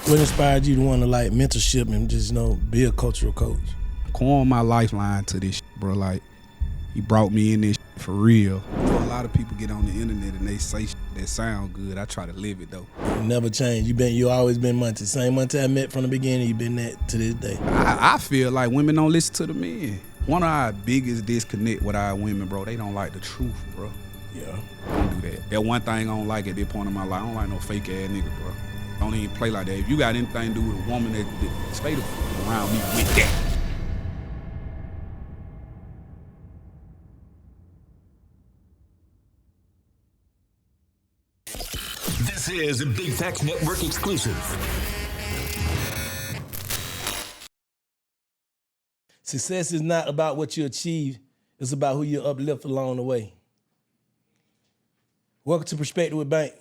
What inspired you to want to like mentorship and just be a cultural coach? Corn my lifeline to this shit, bro. Like, he brought me in this shit for real. A lot of people get on the internet and they say shit that sound good. I try to live it though. You never changed. You always been Monta. Same Monta I met from the beginning. You been that to this day. I feel like women don't listen to the men. One of our biggest disconnect with our women, bro, they don't like the truth, bro. Yeah. Don't do that. That one thing I don't like at this point in my life. I don't like no fake ass nigga, bro. Don't even play like that. If you got anything to do with a woman, that stay the fuck around me with that. This is a Big Facts Network exclusive. Success is not about what you achieve. It's about who you uplift along the way. Welcome to Perspektives with Bank.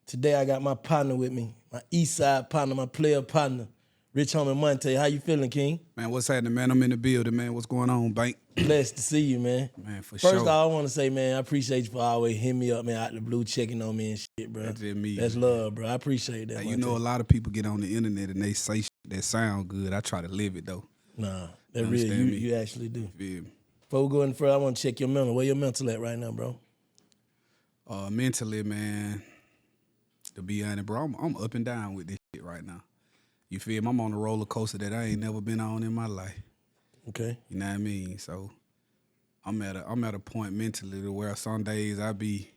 Today I got my partner with me, my east side partner, my player partner, Rich Homie Monta. How you feeling, King? Man, what's happening, man? I'm in the building, man. What's going on, Bank? Blessed to see you, man. Man, for sure. First off, I want to say, man, I appreciate you for always hitting me up, man, out the blue, checking on me and shit, bro. That's just me. That's man. love, bro. I appreciate that. You know, a lot of people get on the internet and they say shit that sound good. I try to live it, though. Nah, that real. You actually do. Yeah. Before we go any further, I want to check your mental. Where your mental at right now, bro? Mentally, man, to be honest, bro, I'm up and down with this shit right now. You feel me? I'm on a roller coaster that I ain't never been on in my life. Okay. You know what I mean? So I'm at a point mentally to where some days I be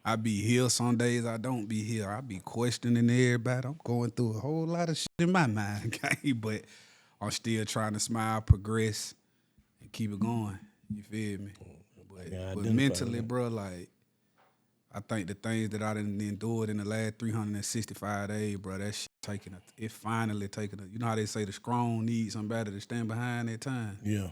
here, some days I don't be here. I be questioning everybody. I'm going through a whole lot of shit in my mind, okay? But I'm still trying to smile, progress, and keep it going. You feel me? But mentally, bro, like, I think the things that I done endured in the last 365 days, bro, that shit finally taking you know how they say the strong need somebody to stand behind that time? Yeah.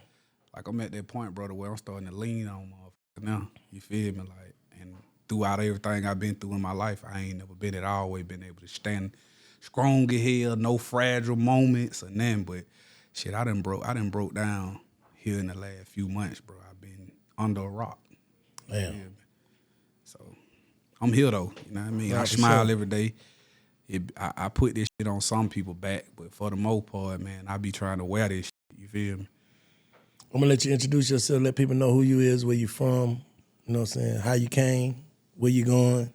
Like, I'm at that point, brother, where I'm starting to lean on motherfuckers now. You feel me? Like, and throughout everything I've been through in my life, I ain't never been always been able to stand strong as hell, no fragile moments or nothing, but shit, I done broke down here in the last few months, bro. I've been under a rock. Yeah. So I'm here though, you know what I mean? I smile every day. I put this shit on some people back, but for the most part, man, I be trying to wear this shit, you feel me? I'm gonna let you introduce yourself, let people know who you is, where you from, you know what I'm saying, how you came, where you going.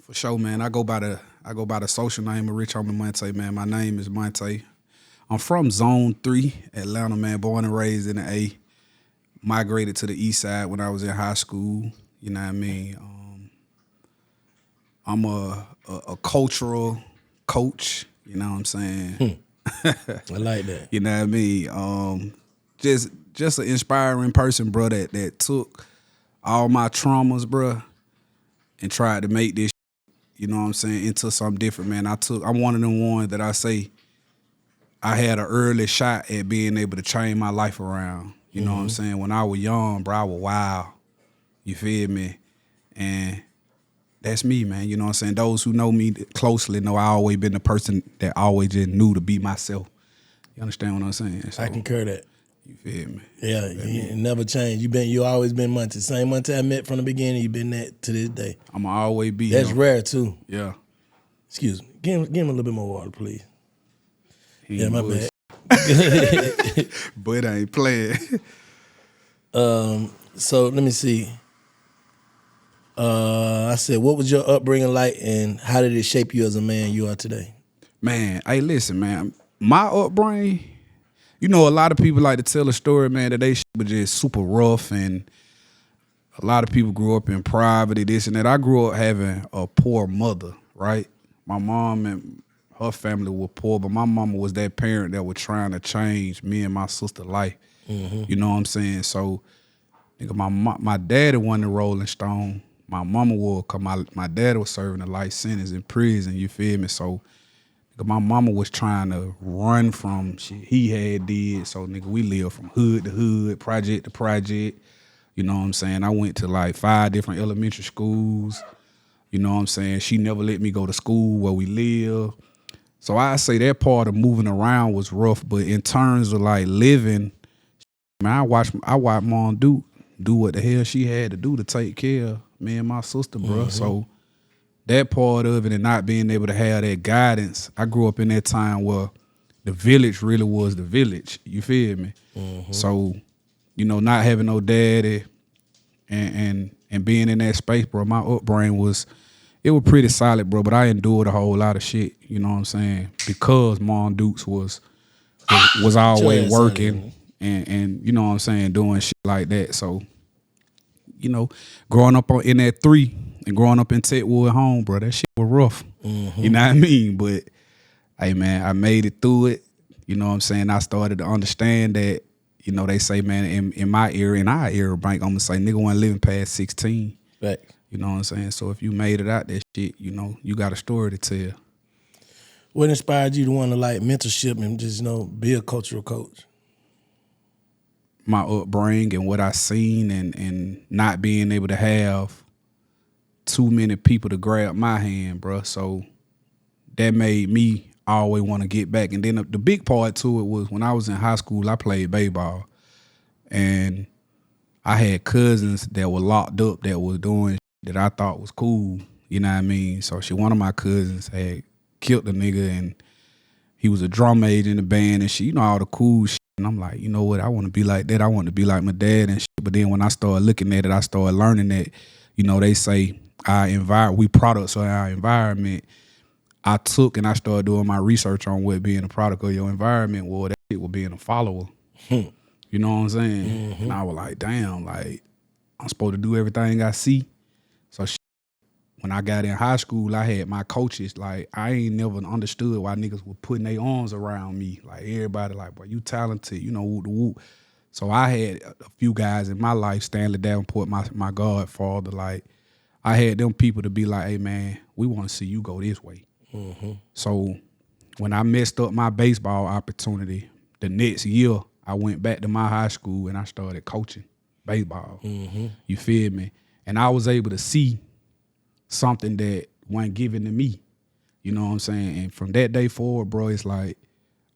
For sure, man. I go by the social name of Rich Homie Monta, man. My name is Monta. I'm from Zone 3, Atlanta, man, born and raised in the A. Migrated to the east side when I was in high school, you know what I mean? I'm a cultural coach, you know what I'm saying? I like that. You know what I mean? Just an inspiring person, bro, that took all my traumas, bro, and tried to make this, you know what I'm saying, into something different, man. I'm one of them ones that I say I had an early shot at being able to change my life around. You know what I'm saying? When I was young, bro, I was wild. You feel me? And that's me, man. You know what I'm saying? Those who know me closely know I always been the person that always just knew to be myself. You understand what I'm saying? So, I concur that. You feel me? Yeah, you never changed. You always been Monta. Same Monta I met from the beginning. You been that to this day. I'ma always be. That's rare too. Yeah. Excuse me. Give him a little bit more water, please. Yeah, my bad. But I ain't playing. So let me see. I said, what was your upbringing like, and how did it shape you as a man you are today? Man, hey, listen, man. My upbringing, you know, a lot of people like to tell a story, man, that they was just super rough, and a lot of people grew up in poverty, this and that. I grew up having a poor mother, right? My mom and her family were poor, but my mama was that parent that was trying to change me and my sister's life. You know what I'm saying? So, nigga, my daddy won the Rolling Stone. My mama was, cause my daddy was serving a life sentence in prison, you feel me? So, nigga, my mama was trying to run from shit he had did. So, nigga, we lived from hood to hood, project to project. You know what I'm saying? I went to like 5 different elementary schools. You know what I'm saying? She never let me go to school where we live. So I say that part of moving around was rough, but in terms of like living, man, I watched mom do what the hell she had to do to take care of me and my sister, bro. So that part of it and not being able to have that guidance, I grew up in that time where the village really was the village. You feel me? So, not having no daddy and being in that space, bro, my upbringing was pretty solid, bro. But I endured a whole lot of shit, you know what I'm saying? Because Mom Dukes was always working and you know what I'm saying, doing shit like that. So, growing up in that 3 and growing up in Techwood home, bro, that shit was rough. You know what I mean? But hey man, I made it through it. You know what I'm saying? I started to understand that, they say, man, in my era, in our era, Bank, I'm gonna say nigga wasn't living past 16. Right. You know what I'm saying? So if you made it out that shit, you got a story to tell. What inspired you to want to like mentorship and just, be a cultural coach? My upbringing and what I seen and not being able to have too many people to grab my hand, bro. So that made me always want to get back. And then the big part to it was when I was in high school, I played baseball. And I had cousins that were locked up that was doing shit that I thought was cool. You know what I mean? So one of my cousins had killed a nigga and he was a drum major in the band and shit, all the cool shit. And I'm like, you know what? I want to be like that. I want to be like my dad and shit. But then when I started looking at it, I started learning that, they say we products of our environment. I took and I started doing my research on what being a product of your environment was. That shit was being a follower. You know what I'm saying? And I was like, damn, like, I'm supposed to do everything I see. So when I got in high school, I had my coaches, like, I ain't never understood why niggas were putting their arms around me. Like, everybody like, boy, you talented, whoop the whoop. So I had a few guys in my life, Stanley Davenport, my godfather, like, I had them people to be like, hey, man, we want to see you go this way. So when I messed up my baseball opportunity, the next year, I went back to my high school and I started coaching baseball. You feel me? And I was able to see something that wasn't given to me. You know what I'm saying? And from that day forward, bro, it's like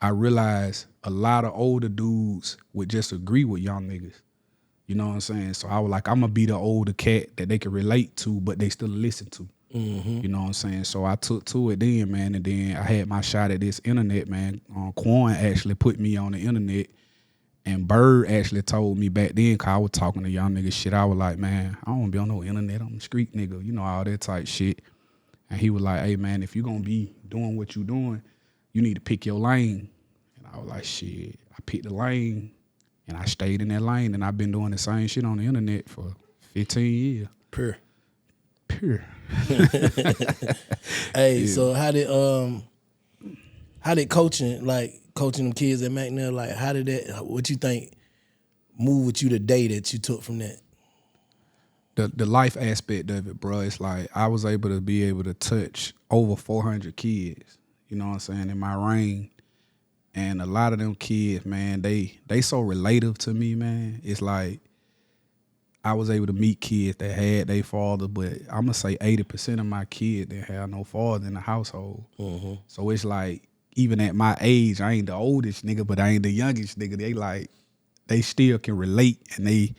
I realized a lot of older dudes would just agree with young niggas. You know what I'm saying? So I was like, I'm going to be the older cat that they can relate to, but they still listen to. You know what I'm saying? So I took to it then, man, and then I had my shot at this internet, man. Quan actually put me on the internet. And Bird actually told me back then, cause I was talking to young niggas shit. I was like, man, I don't want to be on no internet. I'm a street nigga, all that type shit. And he was like, hey, man, if you gonna be doing what you doing, you need to pick your lane. And I was like, shit. I picked the lane, and I stayed in that lane, and I've been doing the same shit on the internet for 15 years. Pure. Hey, Yeah. so how did coaching them kids at McNair, like how did that, what you think move with you today that you took from that? The life aspect of it, bro, it's like I was able to touch over 400 kids, you know what I'm saying, in my reign. And a lot of them kids, man, they so relative to me, man. It's like I was able to meet kids that had their father, but I'm going to say 80% of my kids didn't have no father in the household. So it's like, even at my age, I ain't the oldest nigga, but I ain't the youngest nigga. They still can relate, and they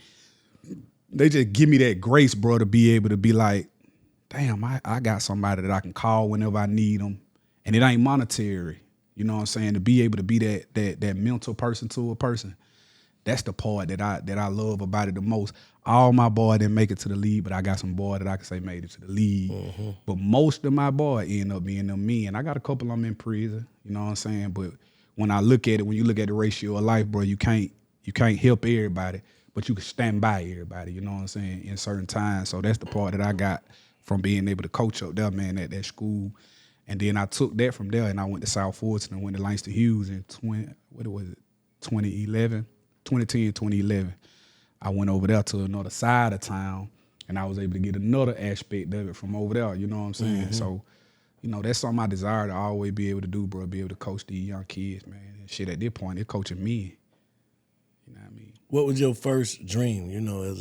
just give me that grace, bro, to be able to be like, damn, I got somebody that I can call whenever I need them. And it ain't monetary, you know what I'm saying? To be able to be that mental person to a person. That's the part that I love about it the most. All my boys didn't make it to the league, but I got some boys that I can say made it to the league. But most of my boys end up being them men. I got a couple of them in prison, you know what I'm saying? But when you look at the ratio of life, bro, you can't help everybody, but you can stand by everybody, you know what I'm saying, in certain times. So that's the part that I got from being able to coach up there, man, at that school. And then I took that from there and I went to South Fulton and went to Langston Hughes in 2010, 2011. I went over there to another side of town and I was able to get another aspect of it from over there, you know what I'm saying? So, that's something I desire to always be able to do, bro, be able to coach these young kids, man. And shit, at this point, they're coaching me. You know what I mean? What was your first dream, as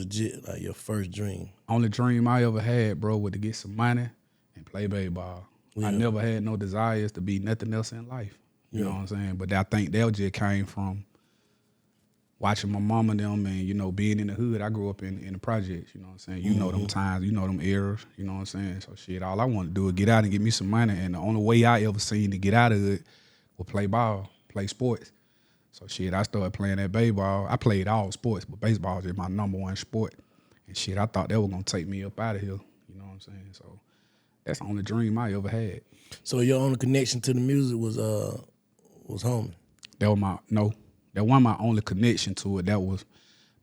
a jit, like your first dream? Only dream I ever had, bro, was to get some money and play baseball. Yeah. I never had no desires to be nothing else in life. You know what I'm saying? But I think that just came from watching my mama and them and, you know, being in the hood. I grew up in the projects, you know what I'm saying? You know them times, you know them eras, you know what I'm saying? So shit, all I want to do is get out and get me some money. And the only way I ever seen to get out of it was play ball, play sports. So shit, I started playing that baseball. I played all sports, but baseball is my number one sport. And shit, I thought that was gonna take me up out of here. You know what I'm saying? So that's the only dream I ever had. So your only connection to the music was homie. That wasn't my only connection to it. That was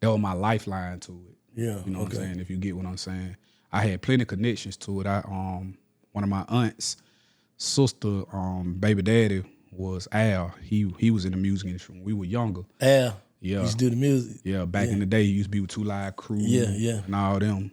my lifeline to it. Yeah. You know what I'm okay. saying? If you get what I'm saying. I had plenty of connections to it. One of my aunts' sister, baby daddy was Al. He was in the music industry when we were younger. Al. Yeah. Used to do the music. Yeah, back in the day, he used to be with Two Live Crew. Yeah. And all them.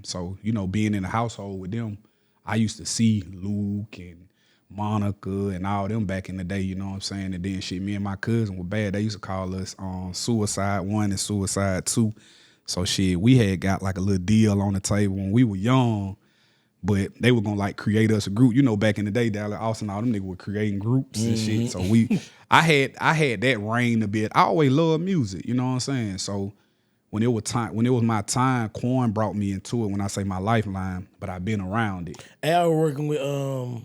So, you know, being in the household with them, I used to see Luke and Monica and all them back in the day, you know what I'm saying? And then shit, me and my cousin were bad. They used to call us Suicide 1 and Suicide 2. So shit, we had got like a little deal on the table when we were young, but they were gonna like create us a group. You know, back in the day, Dallas Austin, all them niggas were creating groups and shit. So I had that reign a bit. I always loved music, you know what I'm saying? So when it was my time, Quan brought me into it when I say my lifeline, but I've been around it. Al working with $1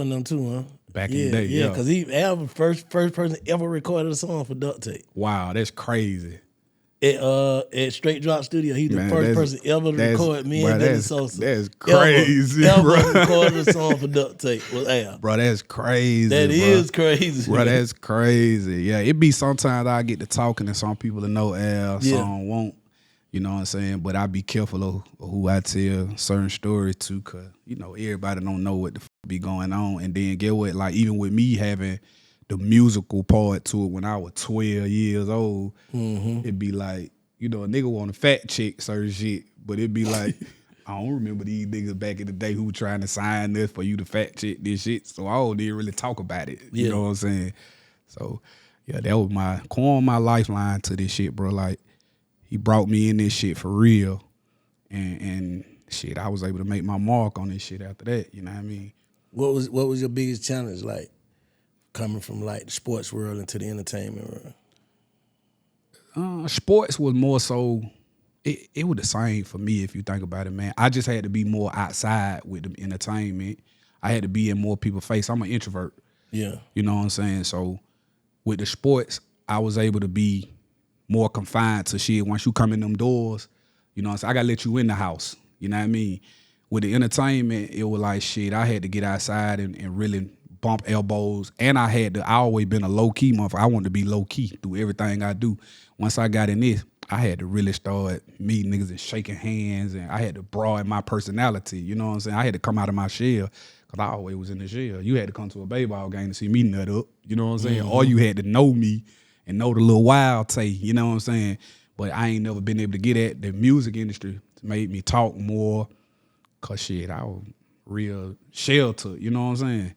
and them too, huh? Back in the day, yeah. Because Al was first person ever recorded a song for Duct Tape. Wow, that's crazy. At Straight Drop Studio, he the first person ever to record me and Dennis Sosa. That's crazy, ever bro. recorded a song for Duct Tape was Al. Bro, that's crazy. That is crazy. Bro, that's crazy. Yeah, it be sometimes I get to talking and some people that know Al, some won't. You know what I'm saying? But I be careful of who I tell certain stories to, cause you know everybody don't know what the be going on. And then get what, like even with me having the musical part to it when I was 12 years old, it'd be like, you know, a nigga want to fact check certain shit, but it'd be like, I don't remember these niggas back in the day who were trying to sign this for you to fact check this shit. So I don't even really talk about it. You know what I'm saying? So yeah, that was my lifeline to this shit, bro. Like he brought me in this shit for real. And shit, I was able to make my mark on this shit after that. You know what I mean? What was your biggest challenge like coming from like the sports world into the entertainment world? Sports was more so, it was the same for me if you think about it, man. I just had to be more outside with the entertainment. I had to be in more people's face. I'm an introvert. Yeah. You know what I'm saying? So with the sports, I was able to be more confined to shit. Once you come in them doors, you know what I'm saying? I gotta let you in the house. You know what I mean? With the entertainment, it was like shit. I had to get outside and really bump elbows. And I always been a low-key motherfucker. I wanted to be low-key through everything I do. Once I got in this, I had to really start meeting niggas and shaking hands, and I had to broaden my personality. You know what I'm saying? I had to come out of my shell, because I always was in the shell. You had to come to a baseball game to see me nut up. You know what I'm saying? Or you had to know me and know the little wild Tay. You know what I'm saying? But I ain't never been able to get at the music industry. Made me talk more, because shit, I was real sheltered. You know what I'm saying?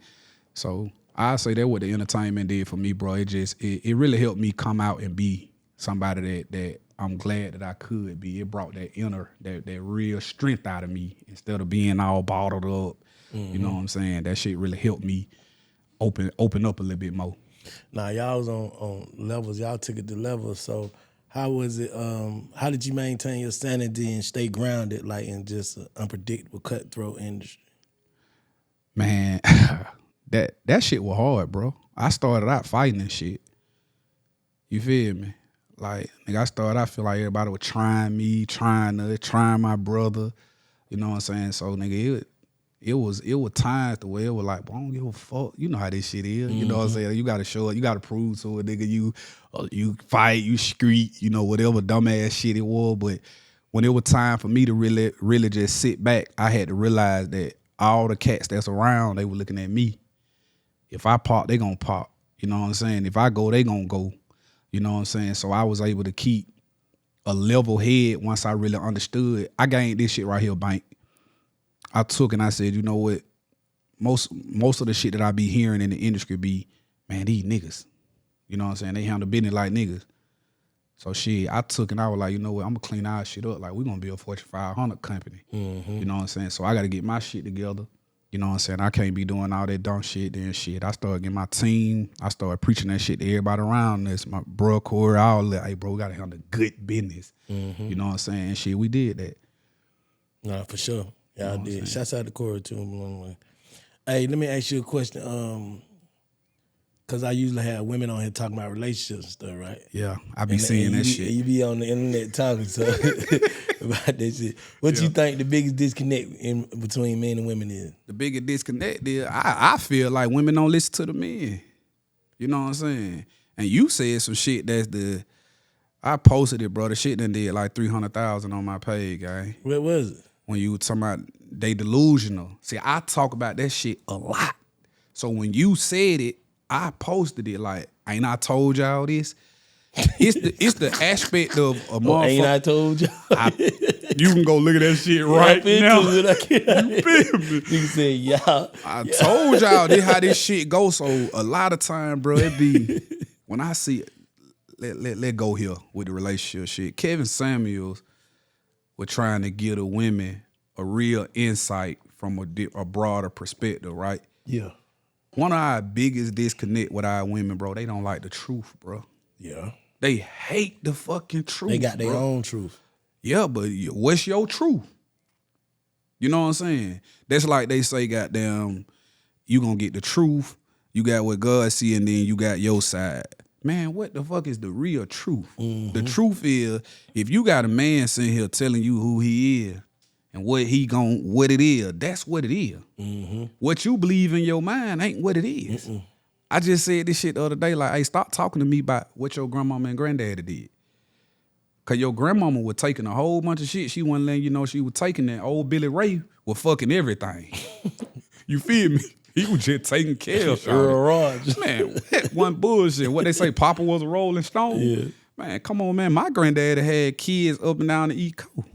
So I say that what the entertainment did for me, bro. It really helped me come out and be somebody that I'm glad that I could be. It brought that that real strength out of me instead of being all bottled up. You know what I'm saying? That shit really helped me open up a little bit more. Now y'all was on levels. Y'all took it to levels. So how was it? How did you maintain your sanity and stay grounded, like in just an unpredictable, cutthroat industry? Man, that shit was hard, bro. I started out fighting and shit. You feel me? Like, nigga, I started out feel like everybody was trying me, trying my brother. You know what I'm saying? So, nigga, it was times the way it was like, I don't give a fuck. You know how this shit is. You know what I'm saying? You gotta show it. You gotta prove to a nigga you fight, you street, you know, whatever dumbass shit it was. But when it was time for me to really just sit back, I had to realize that all the cats that's around, they were looking at me. If I pop, they gonna pop. You know what I'm saying? If I go, they gonna go. You know what I'm saying? So I was able to keep a level head once I really understood. I gained this shit right here, Bank. I took and I said, you know what? Most of the shit that I be hearing in the industry be, man, these niggas. You know what I'm saying? They handle business like niggas. So shit, I took and I was like, you know what? I'm gonna clean our shit up. Like, we gonna be a Fortune 500 company. You know what I'm saying? So I gotta get my shit together. You know what I'm saying? I can't be doing all that dumb shit. Then shit, I started getting my team. I started preaching that shit to everybody around us. My bro, Corey, all that. Hey, bro, we gotta handle good business. You know what I'm saying? And shit, we did that. Nah, for sure. Yeah, I what I'm did. Shouts out to Corey too. Along the way. Hey, let me ask you a question. Cause I usually have women on here talking about relationships and stuff, right? Yeah, I be seeing that shit. You be on the internet talking so about that shit. What you think the biggest disconnect in between men and women is? The bigger disconnect is I feel like women don't listen to the men. You know what I'm saying? And you said some shit I posted it, bro. The shit done did like 300,000 on my page, guy. What was it? When you were talking about they delusional. See, I talk about that shit a lot. So when you said it, I posted it like, ain't I told y'all this? It's the aspect of a motherfucker. Ain't I told you? You can go look at that shit right now. You feel me? You say, y'all. I told y'all this how this shit go. So a lot of time, bro, it be when I see it, let go here with the relationship shit. Kevin Samuels was trying to give the women a real insight from a broader perspective, right? Yeah. One of our biggest disconnect with our women, bro, they don't like the truth, bro. Yeah. They hate the fucking truth. They got their bro. own truth. Yeah, but what's your truth? You know what I'm saying? That's like they say, goddamn, you gonna get the truth, you got what God see, and then you got your side. Man, what the fuck is the real truth? The truth is, if you got a man sitting here telling you who he is and what it is, that's what it is. What you believe in your mind ain't what it is. I just said this shit the other day, like, hey, stop talking to me about what your grandmama and granddaddy did. Cause your grandmama was taking a whole bunch of shit. She wasn't letting you know she was taking that. Old Billy Ray was fucking everything. You feel me? He was just taking care of Earl Rogers. Man, that one bullshit. What they say, Papa was a Rolling Stone? Yeah. Man, come on, man. My granddaddy had kids up and down the East Coast.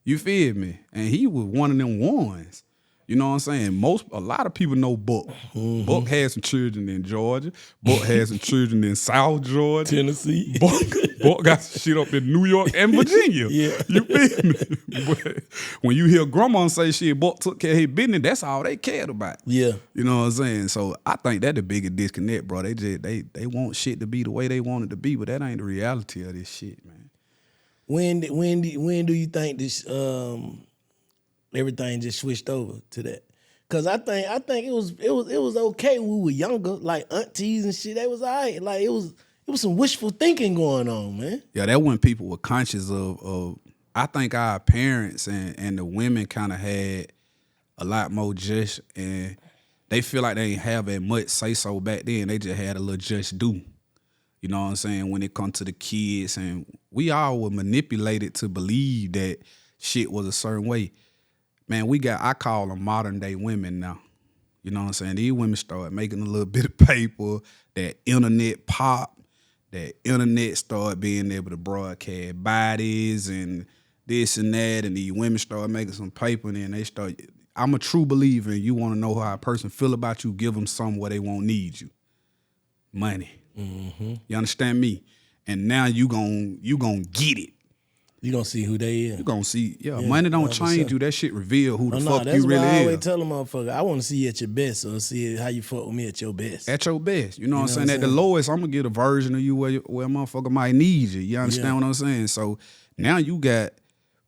You feel me? And he was one of them ones. You know what I'm saying? A lot of people know Buck. Buck had some children in Georgia. Buck had some children in South Georgia. Tennessee. Buck got some shit up in New York and Virginia. Yeah. You feel me? But when you hear grandma say shit, Buck took care of his business, that's all they cared about. Yeah. You know what I'm saying? So I think that the biggest disconnect, bro. They want shit to be the way they want it to be, but that ain't the reality of this shit, man. When do you think this everything just switched over to that? Cause I think it was okay when we were younger, like aunties and shit. They was all right. Like it was some wishful thinking going on, man. Yeah, that when people were conscious of I think our parents and the women kind of had a lot more just, and they feel like they ain't have as much say so back then. They just had a little just do. You know what I'm saying? When it comes to the kids, and we all were manipulated to believe that shit was a certain way. Man, I call them modern day women now. You know what I'm saying? These women start making a little bit of paper, that internet pop, that internet start being able to broadcast bodies and this and that, and these women start making some paper, and then they start. I'm a true believer, and you want to know how a person feel about you, give them something where they won't need you. Money. You understand me? And now you gon' get it. You gonna see who they is. You gonna see, money don't change you. That shit reveal who the fuck you really why I always is. tell a motherfucker, I want to see you at your best, or see how you fuck with me at your best. At your best. You know what I'm saying? At the lowest, I'm gonna get a version of you where a motherfucker might need you. You understand what I'm saying? So now you got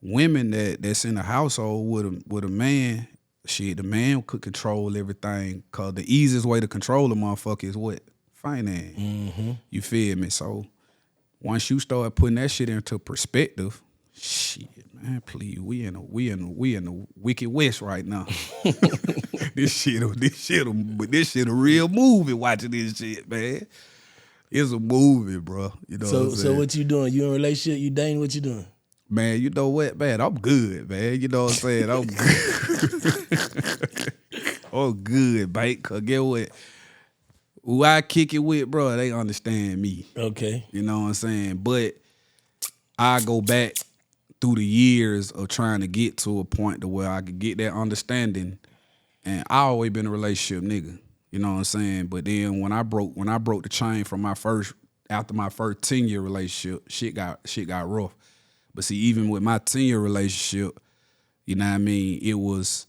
women that's in a household with a man. Shit, the man could control everything, cause the easiest way to control a motherfucker is what? Finance. You feel me? So once you start putting that shit into perspective, shit, man, please, we in the Wicked West right now. This shit a real movie. Watching this shit, man, it's a movie, bro. You know. So what you doing? You in a relationship? You dating? What you doing? Man, you know what, man? I'm good, man. You know what I'm saying? I'm good. I'm good, mate. Cause get what? Who I kick it with, bro, they understand me. Okay. You know what I'm saying? But I go back through the years of trying to get to a point to where I could get that understanding. And I always been a relationship nigga. You know what I'm saying? But then when I broke the chain from after my first 10-year relationship, shit got rough. But see, even with my 10-year relationship, you know what I mean, it was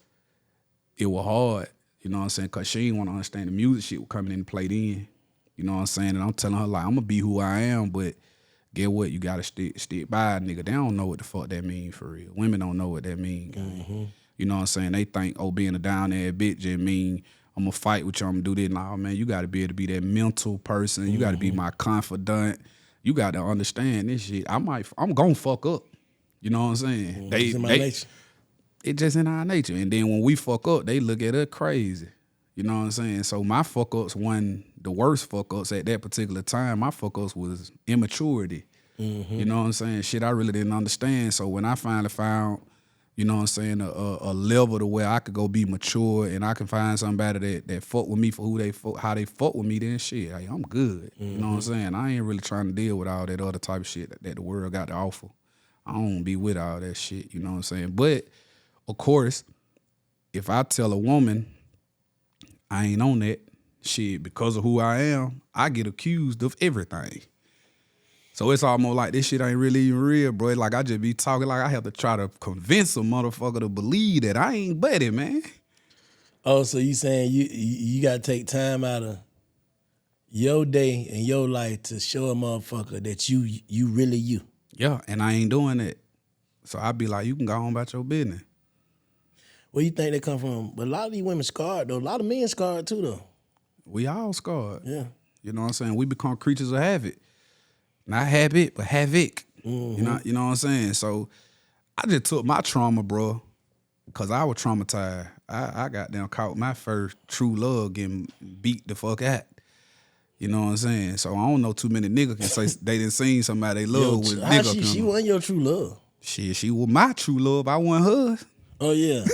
it was hard. You know what I'm saying? Cause she didn't want to understand the music shit was coming in and played in. You know what I'm saying? And I'm telling her like, I'm gonna be who I am, but get what? You gotta stick by a nigga. They don't know what the fuck that mean for real. Women don't know what that mean. Mm-hmm. You know what I'm saying? They think, oh, being a down there bitch just mean I'm gonna fight with you, I'm gonna do this. Nah, man, you gotta be able to be that mental person. You gotta be my confidant. You gotta understand this shit. I'm gonna fuck up. You know what I'm saying? It's in my nature. It just in our nature. And then when we fuck up, they look at us crazy. You know what I'm saying? So my fuck ups, the worst fuck ups at that particular time, my fuck ups was immaturity. Mm-hmm. You know what I'm saying? Shit I really didn't understand. So when I finally found, you know what I'm saying, a level to where I could go be mature and I can find somebody that fuck with me for how they fuck with me, then shit, hey, I'm good. Mm-hmm. You know what I'm saying? I ain't really trying to deal with all that other type of shit that the world got to offer. I don't be with all that shit, you know what I'm saying? But, of course, if I tell a woman I ain't on that shit because of who I am, I get accused of everything. So it's almost like this shit ain't really even real, bro. Like I just be talking like I have to try to convince a motherfucker to believe that I ain't buddy, man. Oh, so you saying you gotta take time out of your day and your life to show a motherfucker that you really you. Yeah, and I ain't doing that. So I be like, you can go on about your business. Where you think they come from? But a lot of these women scarred though. A lot of men scarred too though. We all scarred. Yeah. You know what I'm saying? We become creatures of habit. Not habit, but havoc. Mm-hmm. You know what I'm saying? So I just took my trauma, bro, because I was traumatized. I got down caught my first true love getting beat the fuck out. You know what I'm saying? So I don't know too many niggas can say they done seen somebody they love with nigga. She wasn't your true love. She was my true love. I wasn't hers. Oh yeah.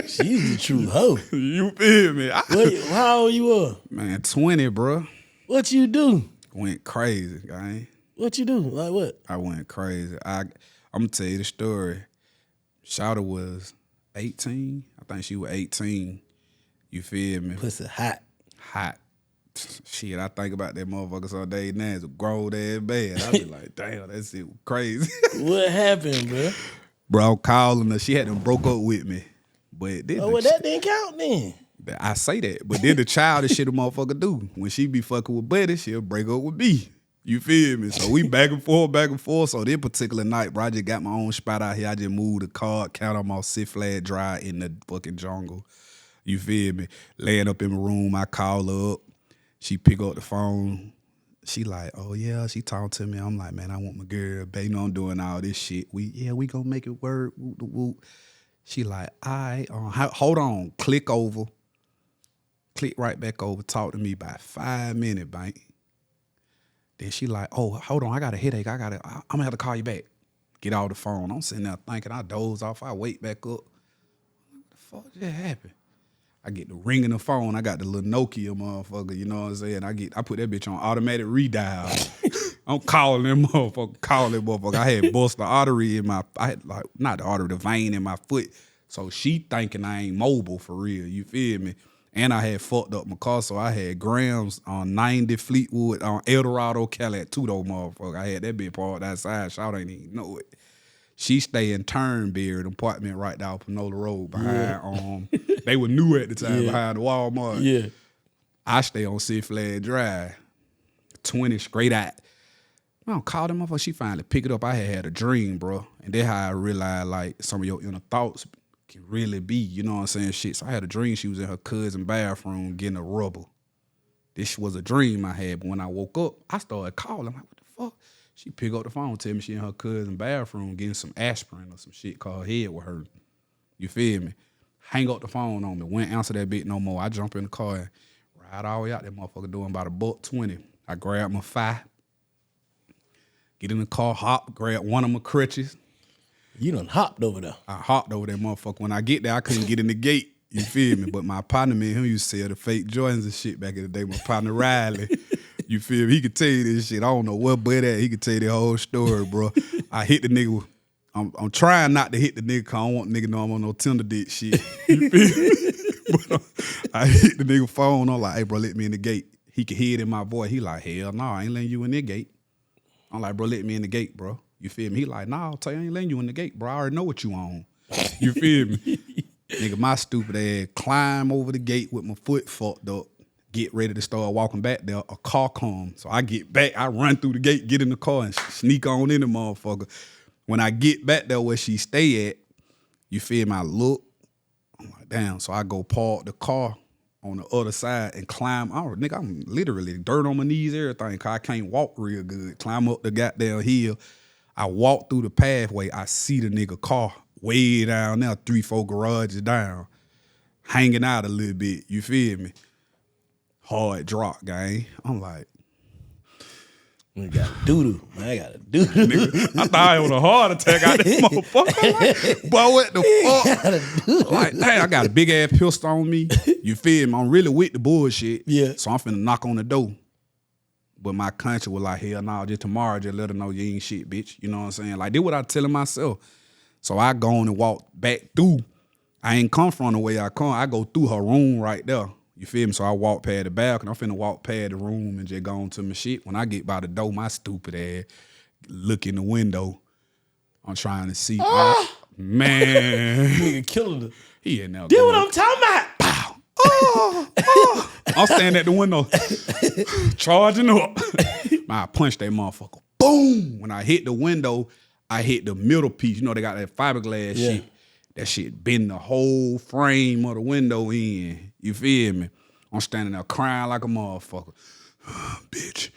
She's the true hoe. You feel me? How old you were? Man, 20, bro. What you do? Went crazy, guy. What you do? Like what? I went crazy. I'm gonna tell you the story. Shawty was 18. I think she was 18. You feel me? Pussy hot. Hot. Shit, I think about that motherfucker some days now. It's a grown ass bad. I be like, damn, that shit was crazy. What happened, bro? Bro, I'm calling her. She had done broke up with me. But then that didn't count then. I say that. But then the childish shit a motherfucker do. When she be fucking with Buddy, she'll break up with me. You feel me? So we back and forth. So this particular night, bro, I just got my own spot out here. I just moved the car, count on my Six Flag Drive in the fucking jungle. You feel me? Laying up in my room, I call her up. She pick up the phone. She like, oh yeah, she talking to me. I'm like, man, I want my girl. Baby, you know I'm doing all this shit. We gonna make it work. Whoop, whoop. She like, all right, hold on. Click over. Click right back over. Talk to me about 5 minutes, Bank. Then she like, oh, hold on. I got a headache. I'm going to have to call you back. Get off the phone. I'm sitting there thinking. I doze off. I wake back up. What the fuck just happened? I get the ring in the phone. I got the little Nokia motherfucker. You know what I'm saying? I put that bitch on automatic redial. I'm calling that motherfucker. I had bust the artery in not the artery, the vein in my foot. So she thinking I ain't mobile for real. You feel me? And I had fucked up my car, so I had grams on 90 Fleetwood on Eldorado Cadillac 2-door motherfucker. I had that bitch parked outside. Shout ain't even know it. She stay in Turnberry, the apartment right down Panola Road behind. They were new at the time behind the Walmart. Yeah, I stay on Six Flag Drive, 20 straight out. I don't call them motherfucker. She finally pick it up. I had a dream, bro, and that's how I realized like some of your inner thoughts can really be. You know what I'm saying? Shit. So I had a dream. She was in her cousin's bathroom getting a rubber. This was a dream I had, but when I woke up, I started calling. I'm like, what the fuck? She pick up the phone, tell me she in her cousin's bathroom getting some aspirin or some shit called head was hurting. You feel me? Hang up the phone on me. Wouldn't answer that bitch no more. I jump in the car and ride all the way out. That motherfucker doing about $1.20. I grab my 5, get in the car, hop, grab one of my crutches. You done hopped over there. I hopped over that motherfucker. When I get there, I couldn't get in the gate. You feel me? But my partner, man, him used to sell the fake Jordans and shit back in the day. My partner, Riley. You feel me? He could tell you this shit. I don't know what but that. He could tell you the whole story, bro. I hit the nigga. I'm trying not to hit the nigga because I don't want the nigga to know I'm on no Tinder dick shit. You feel me? But I hit the nigga phone. I'm like, hey, bro, let me in the gate. He could hear it in my voice. He like, hell no, I ain't letting you in the gate. I'm like, bro, let me in the gate, bro. You feel me? He like, nah, I'll tell you, I ain't letting you in the gate, bro. I already know what you on. You feel me? Nigga, my stupid ass climb over the gate with my foot fucked up, get ready to start walking back there. A car comes. So I get back, I run through the gate, get in the car, and sneak on in the motherfucker. When I get back there where she stay at, you feel me? I look, I'm like, damn. So I go park the car on the other side and climb. Nigga, I'm literally dirt on my knees, everything, cause I can't walk real good. Climb up the goddamn hill. I walk through the pathway. I see the nigga car way down there, 3-4 garages down, hanging out a little bit. You feel me? Hard drop, gang. I'm like, I got a doo-doo. Man, I got a doo-doo. nigga, I thought I was a heart attack out this motherfucker. Like, boy, what the fuck? Like, hey, I got a big ass pistol on me. You feel me? I'm really with the bullshit. Yeah. So I'm finna knock on the door. But my conscience was like, hell no, just tomorrow, just let her know you ain't shit, bitch. You know what I'm saying? Like, this what I telling myself. So I go on and walk back through. I ain't come from the way I come. I go through her room right there. You feel me? So I walk past the balcony. I'm finna walk past the room and just go on to my shit. When I get by the door, my stupid ass look in the window. I'm trying to see. Man. Nigga killing her. He in there. Get what I'm talking about. I'm standing at the window, charging up. I punched that motherfucker. Boom! When I hit the window, I hit the middle piece. You know, they got that fiberglass shit. That shit bend the whole frame of the window in. You feel me? I'm standing there crying like a motherfucker. Bitch.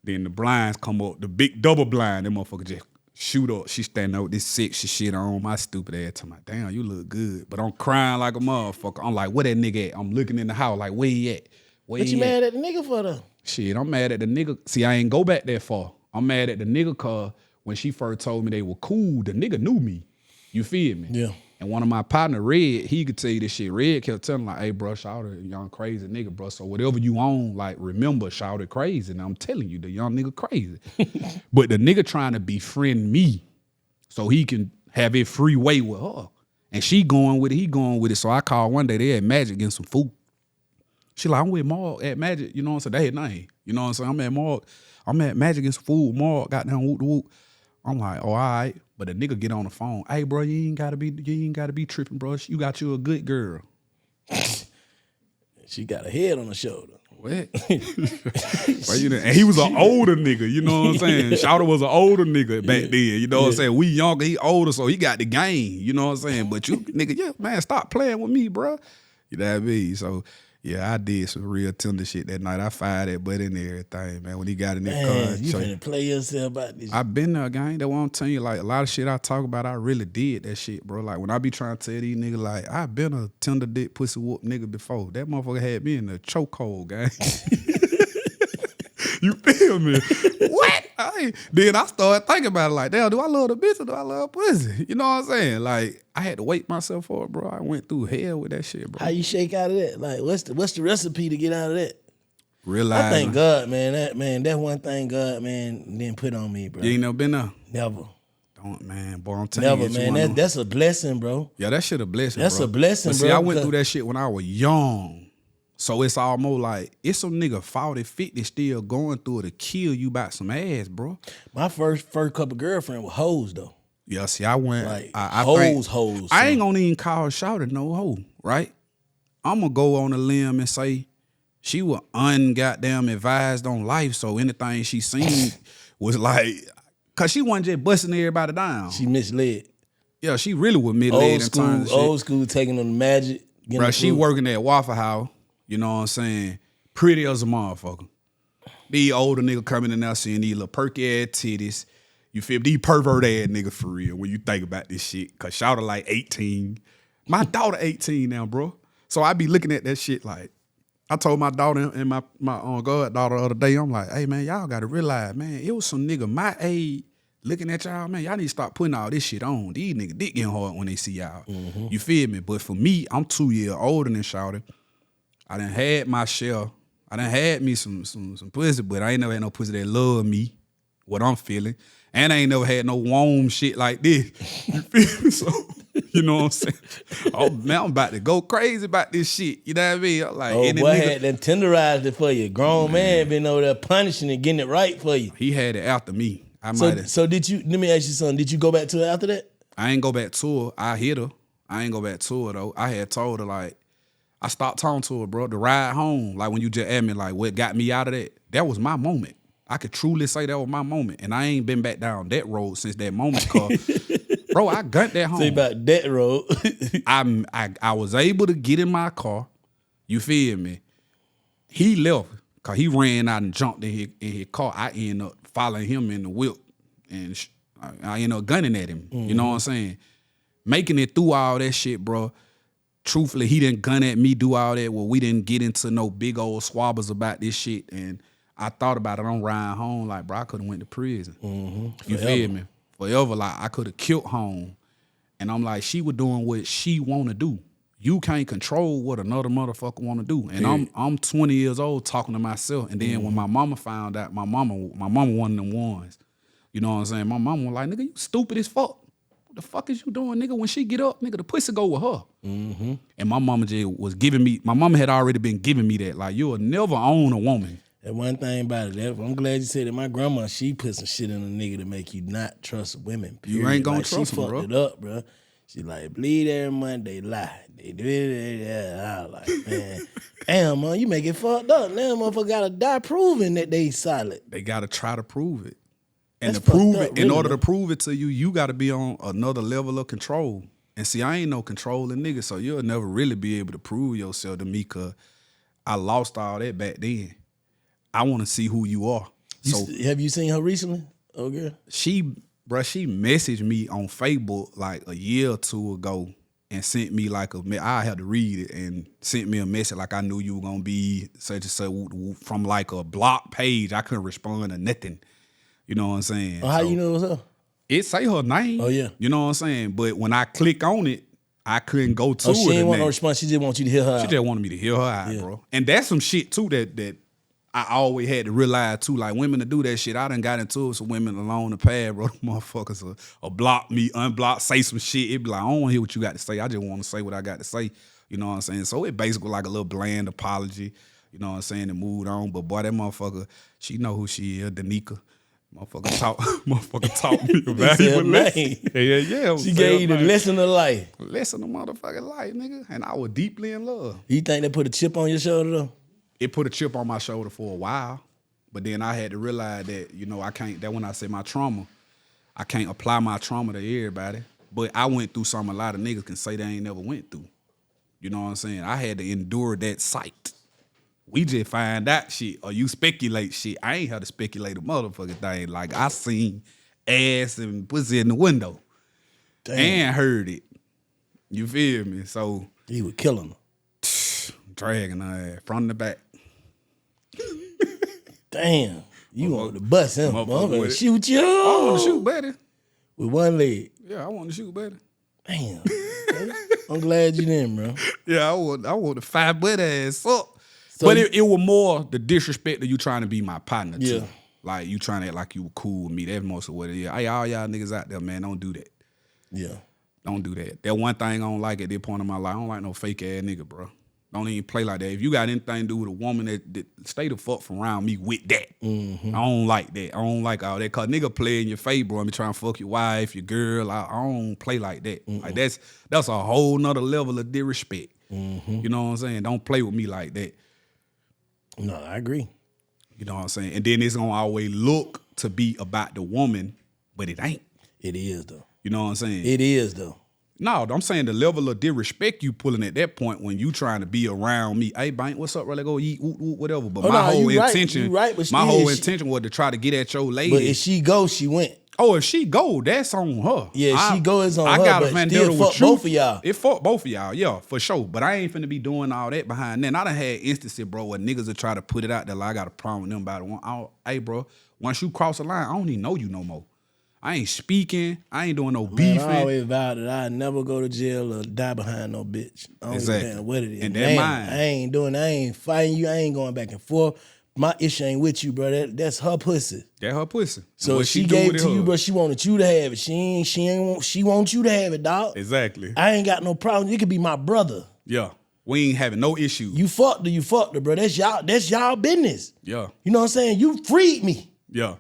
Then the blinds come up, the big double blind, that motherfucker just shoot up. She standing there with this sexy shit on, my stupid ass. I'm like, damn, you look good. But I'm crying like a motherfucker. I'm like, where that nigga at? I'm looking in the house like, where he at? What you mad at the nigga for though? Shit, I'm mad at the nigga. See, I ain't go back that far. I'm mad at the nigga cause when she first told me they were cool, the nigga knew me. You feel me? Yeah. And one of my partner, Red, he could tell you this shit. Red kept telling like, hey, bro, Shawty, young crazy nigga, bro. So whatever you own, like, remember Shawty crazy. And I'm telling you, the young nigga crazy. But the nigga trying to befriend me so he can have it free way with her. And she going with it, he going with it. So I called one day, they had Magic getting some food. She like, I'm with Mark at Magic, you know what I'm saying? They had name. You know what I'm saying? I'm at Magic getting some food. Mark got down whoop whoop. I'm like, oh, all right. But the nigga get on the phone. Hey, bro, you ain't gotta be tripping, bro. You got you a good girl. She got a head on her shoulder. What? And he was an older nigga, you know what I'm saying? Shawty was an older nigga back then, you know what I'm saying? We younger, he older, so he got the game, you know what I'm saying? But you, nigga, yeah, man, stop playing with me, bro. You know what I mean? So, yeah, I did some real tender shit that night. I fired that butt in everything, man, when he got in that car. You finna play yourself about this. I been there, gang. That's what I'm telling you. Like, a lot of shit I talk about, I really did that shit, bro. Like, when I be trying to tell these niggas, like, I been a tender dick pussy whoop nigga before. That motherfucker had me in a chokehold, gang. You feel me? What? Then I started thinking about it like, damn, do I love the bitch or do I love pussy? You know what I'm saying? Like, I had to wait myself for it, bro. I went through hell with that shit, bro. How you shake out of that? Like, what's the recipe to get out of that? Realize. I thank God, man. That one thing God, man, didn't put on me, bro. You ain't never been there? Never. Don't, man, boy, I'm telling you. Never, man. That's a blessing, bro. Yeah, that shit a blessing, That's bro. a blessing, but bro. See, I went through that shit when I was young. So it's almost like, it's some nigga 40, 50 still going through it to kill you about some ass, bro. My first couple girlfriend was hoes, though. Yeah, see, I went, Like, I hoes. I ain't gonna even call Shawty no hoe, right? I'm gonna go on a limb and say she was ungoddamn advised on life, so anything she seen was like, cause she wasn't just busting everybody down. She misled. Yeah, she really was misled in terms of shit. Old school taking on the magic. Bro, she working at Waffle House, you know what I'm saying? Pretty as a motherfucker. These older nigga coming in there seeing these little perky ass titties. You feel me? These pervert ass nigga for real when you think about this shit. Cause Shawty like 18. My daughter 18 now, bro. So I be looking at that shit like, I told my daughter and my goddaughter the other day, I'm like, hey man, y'all gotta realize, man, it was some nigga my age looking at y'all, man, y'all need to stop putting all this shit on. These niggas dick getting hard when they see y'all. Mm-hmm. You feel me? But for me, I'm 2 years older than Shawty. I done had my share. I done had me some pussy, but I ain't never had no pussy that love me, what I'm feeling. And I ain't never had no warm shit like this. You feel me? So, you know what I'm saying? Oh, man, I'm about to go crazy about this shit. You know what I mean? I'm like, boy nigga had them tenderized it for you. Grown man been over there punishing and getting it right for you. He had it after me. So did you, let me ask you something. Did you go back to her after that? I ain't go back to her. I hit her. I ain't go back to her though. I had told her like, I stopped talking to her, bro. The ride home, like when you just asked me like what got me out of that was my moment. I could truly say that was my moment. And I ain't been back down that road since that moment, cause bro, I gunned that home. Say about that road. I was able to get in my car. You feel me? He left because he ran out and jumped in his car. I ended up following him in the whip, and I ended up gunning at him. You know what I'm saying? Making it through all that shit, bro. Truthfully, he didn't gun at me, do all that. Well, we didn't get into no big old squabbles about this shit. And I thought about it on riding home, like, bro, I could have went to prison. You feel me? Forever, like, I could have killed home. And I'm like, she was doing what she want to do. You can't control what another motherfucker want to do. And I'm 20 years old talking to myself. And then when my mama found out, my mama one of them ones. You know what I'm saying? My mama was like, nigga, you stupid as fuck. What the fuck is you doing, nigga? When she get up, nigga, the pussy go with her. And my mama just was giving me, my mama had already been giving me that. Like, you'll never own a woman. And one thing about it, I'm glad you said that. My grandma, she put some shit in a nigga to make you not trust women. Period. You ain't gonna like, trust she them, bro. fucked it up, bro. She like, bleed every month, they lie. They do it. I was like, man, damn, man, you make it fucked up. Now motherfucker gotta die proving that they solid. They gotta try to prove it. And That's to prove fucked it, up, in really, order man. to prove it to you, you gotta be on another level of control. And see, I ain't no controlling nigga, so you'll never really be able to prove yourself to me, cause I lost all that back then. I wanna see who you are. So Have you seen her recently? Oh, girl. she messaged me on Facebook like a year or two ago and sent me like I had to read it and sent me a message like I knew you were gonna be such and such from like a block page. I couldn't respond to nothing. You know what I'm saying? Oh, how you know it was her? It say her name. Oh, yeah. You know what I'm saying? But when I click on it, I couldn't go to Oh, it. she didn't want no and response. She just want you to hear her She out. just wanted me to hear her out, bro. And that's some shit too that I always had to realize too. Like women to do that shit, I done got into it with some women along the path, bro. Motherfuckers will block me, unblock, say some shit. It be like, I don't want to hear what you got to say. I just want to say what I got to say. You know what I'm saying? So it basically like a little bland apology. You know what I'm saying? And moved on. But boy, that motherfucker, she know who she is, Danica. Motherfucker taught me a valuable lesson. Yeah. She gave you the lesson of life. Lesson of motherfucking life, nigga. And I was deeply in love. You think they put a chip on your shoulder though? It put a chip on my shoulder for a while, but then I had to realize that, you know, I can't, that when I say my trauma, I can't apply my trauma to everybody. But I went through something a lot of niggas can say they ain't never went through. You know what I'm saying? I had to endure that sight. We just find out shit, or you speculate shit. I ain't had to speculate a motherfucking thing. Like, I seen ass and pussy in the window. Damn. And heard it. You feel me? So, He was killing her. dragging her ass from the back. Damn. You want to bust him. I'm Motherfucker gonna with it. shoot you. I want to shoot better. With one leg. Yeah, I want to shoot better. Damn. I'm glad you didn't, bro. Yeah, I want to fight butt ass up. But it was more the disrespect of you trying to be my partner too. Yeah. Like you trying to act like you were cool with me. That's most of what it is. Hey, all y'all niggas out there, man, don't do that. Yeah. Don't do that. That one thing I don't like at this point in my life. I don't like no fake ass nigga, bro. Don't even play like that. If you got anything to do with a woman, that stay the fuck from around me with that. I don't like that. I don't like all that. Cause nigga play in your face, bro. I'm trying to fuck your wife, your girl. I don't play like that. Like that's a whole nother level of disrespect. You know what I'm saying? Don't play with me like that. No, I agree. You know what I'm saying? And then it's gonna always look to be about the woman, but it ain't. It is though. You know what I'm saying? It is though. No, I'm saying the level of disrespect you pulling at that point when you trying to be around me. Hey, Bank, what's up, bro? Let's go eat, whatever. But my whole intention, but my still, whole intention was to try to get at your lady. But if she go, she went. Oh, if she go, that's on her. Yeah, she go, it's on I her, got but a vendetta still with fuck you. both of y'all. It fuck both of y'all, yeah, for sure. But I ain't finna be doing all that behind that. And I done had instances, bro, where niggas will try to put it out there like I got a problem with them about it. Hey, bro, once you cross the line, I don't even know you no more. I ain't speaking. I ain't doing no beefing. I always vowed that I'd never go to jail or die behind no bitch. I don't Exactly. care what it is. And that mine. I ain't fighting you. I ain't going back and forth. My issue ain't with you, bro. That's her pussy. That her pussy. So What if she do gave with it to her. you, bro, she wanted you to have it. She wants you to have it, dog. Exactly. I ain't got no problem. You could be my brother. Yeah. We ain't having no issue. You fucked her, bro. That's y'all business. Yeah. You know what I'm saying? You freed me. Yeah.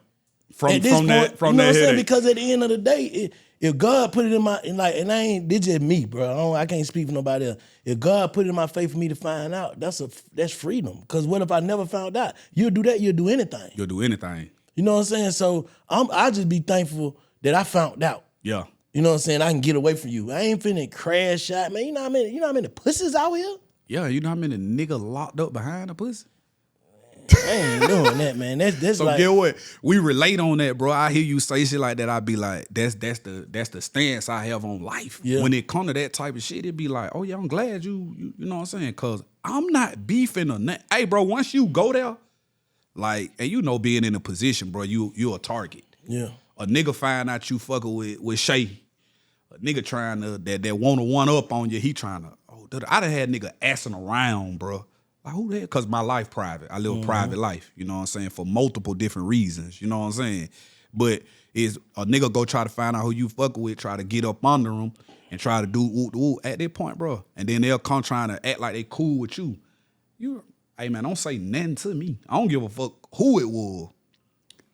From At this that point, from you know that what I'm saying? headache. Because at the end of the day, if God put it in my and I ain't this just me, bro. I can't speak for nobody else. If God put it in my faith for me to find out, that's freedom. Because what if I never found out? You'll do that. You'll do anything. You'll do anything. You know what I'm saying? So I just be thankful that I found out. Yeah. You know what I'm saying? I can get away from you. I ain't finna crash out, man. You know how many pussies out here? Yeah, you know how many niggas locked up behind a pussy? I ain't doing that, man. That's so like, get what? We relate on that, bro. I hear you say shit like that. I be like, that's the stance I have on life. Yeah. When it come to that type of shit, it be like, oh yeah, I'm glad you know what I'm saying? Cause I'm not beefing or nothing. Hey, bro, once you go there, like, and you know being in a position, bro, you a target. Yeah. A nigga find out you fucking with Shay. A nigga trying to that want to one up on you. He trying to. I done had nigga assing around, bro. Like, who the hell? Because my life private. I live a private life, you know what I'm saying, for multiple different reasons, you know what I'm saying? But is a nigga go try to find out who you fucking with, try to get up under them and try to do woo at that point, bro. And then they'll come trying to act like they cool with you. Hey, man, don't say nothing to me. I don't give a fuck who it was.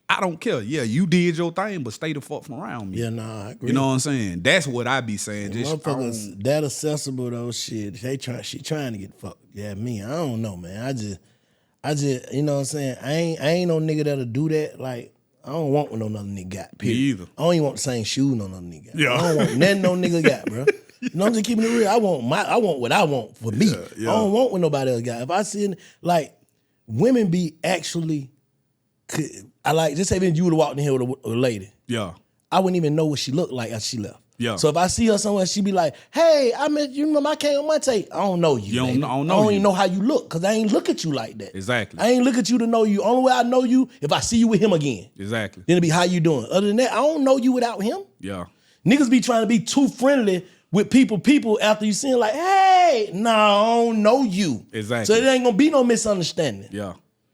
I don't care. Yeah, you did your thing, but stay the fuck from around me. Yeah, nah, I agree. You know what I'm saying? That's what I be saying. Yeah, just motherfuckers that accessible though, shit. She trying to get fucked. Yeah, me. I don't know, man. I just, you know what I'm saying? I ain't no nigga that'll do that. Like, I don't want what no other nigga got. Period. Me either. I don't even want the same shoe no other nigga got. Yeah. I don't want nothing no nigga got, bro. You know, I'm just keeping it real. I want what I want for me. Yeah. I don't want what nobody else got. If I see like women be actually, I like just say if you would have walked in here with a lady. Yeah. I wouldn't even know what she looked like as she left. Yeah. So if I see her somewhere, she be like, "Hey, I met you. Remember I came on Monta? I don't know you. I don't know I don't you. even know how you look because I ain't look at you like that. Exactly. I ain't look at you to know you. Only way I know you if I see you with him again. Exactly. Then it be how you doing. Other than that, I don't know you without him. Yeah. Niggas be trying to be too friendly with people after you seeing like, hey, no, I don't know you. Exactly. So it ain't gonna be no misunderstanding. Yeah.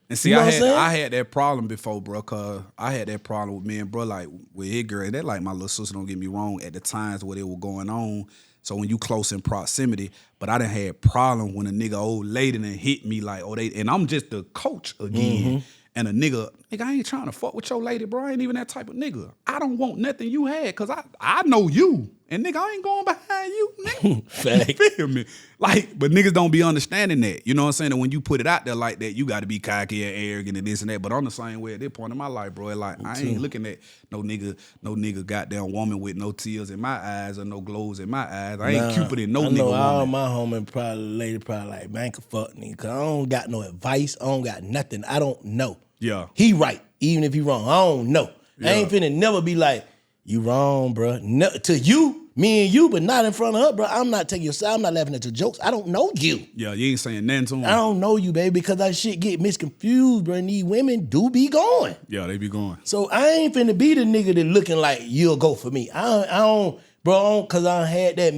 And see, You know what I'm saying? I had that problem before, bro, cause I had that problem with me and bro, like with his girl. That like my little sister, don't get me wrong, at the times where they were going on. So when you close in proximity, but I done had problem when a nigga old lady done hit me like, and I'm just the coach again. And a nigga, I ain't trying to fuck with your lady, bro. I ain't even that type of nigga. I don't want nothing you had, cause I know you. And nigga, I ain't going behind you, nigga. Fact. You feel me? Like, but niggas don't be understanding that. You know what I'm saying? And when you put it out there like that, you gotta be cocky and arrogant and this and that. But I'm the same way at this point in my life, bro. Like, I ain't looking at no nigga goddamn woman with no tears in my eyes or no glows in my eyes. I ain't Cupid in no nigga I know all woman. my homie lady probably like, man, can fuck me. Cause I don't got no advice. I don't got nothing. I don't know. Yeah. He right, even if he wrong. I don't know. Yeah. I ain't finna never be like, you wrong, bro. No, to you, me and you, but not in front of her, bro. I'm not taking your side. I'm not laughing at your jokes. I don't know you. Yeah, you ain't saying nothing to him. I don't know you, baby, because that shit get misconfused, bro. And these women do be going. Yeah, they be going. So I ain't finna be the nigga that looking like you'll go for me. I don't, bro, because I had that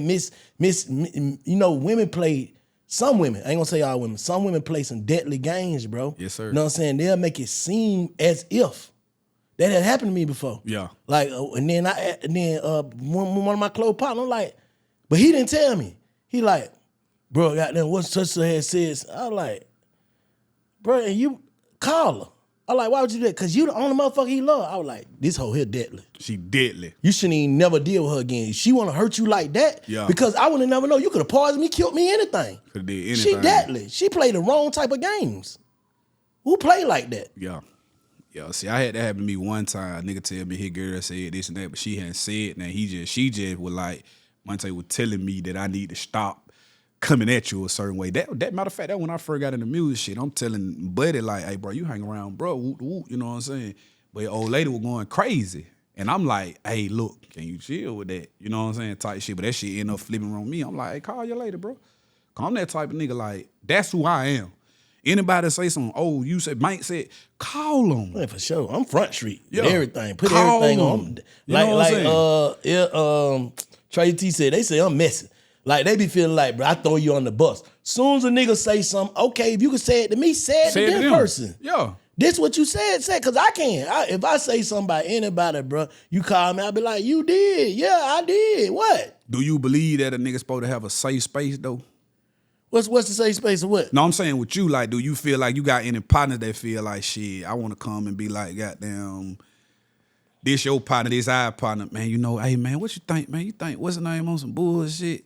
you know, women play. Some women, I ain't gonna say all women, some women play some deadly games, bro. Yes, sir. You know what I'm saying? They'll make it seem as if. That had happened to me before. Yeah. Like, and then one of my close partners, like, but he didn't tell me. He like, bro, goddamn, what such had said. I was like, bro, and you call her. I was like, why would you do that? Because you the only motherfucker he love. I was like, this hoe here deadly. She deadly. You shouldn't even never deal with her again. She want to hurt you like that? Yeah. Because I would have never know. You could have poisoned me, killed me, anything. Could did anything. She deadly. She played the wrong type of games. Who play like that? Yeah. Yeah, see, I had that happen to me one time. A nigga tell me his girl said this and that, but she hadn't said. Now she just was like, Monta was telling me that I need to stop coming at you a certain way. That matter of fact, that when I first got into music shit, I'm telling Buddy like, hey bro, you hang around, bro, whoop, whoop, you know what I'm saying? But old lady was going crazy. And I'm like, hey, look, can you chill with that? You know what I'm saying? Type shit. But that shit ended up flipping on me. I'm like, hey, call your lady, bro. Cause I'm that type of nigga, like, that's who I am. Anybody say something, oh, you said, Mike said, call them. Yeah, for sure. I'm Front Street. Yeah. Everything. Put Call everything 'em. on. You know what I'm Like Trey T said, they say I'm messy. Like, they be feeling like, bro, I throw you on the bus. Soon as a nigga say something, okay, if you can say it to me, say it to Say it that to them. person. Yeah. This what you said, because I can. If I say something about anybody, bro, you call me, I'll be like, you did. Yeah, I did. What? Do you believe that a nigga supposed to have a safe space, though? What's the safe space of what? No, I'm saying with you, like, do you feel like you got any partners that feel like, shit, I want to come and be like, goddamn, this your partner, this our partner, man, you know, hey man, what you think, man? You think what's the name on some bullshit?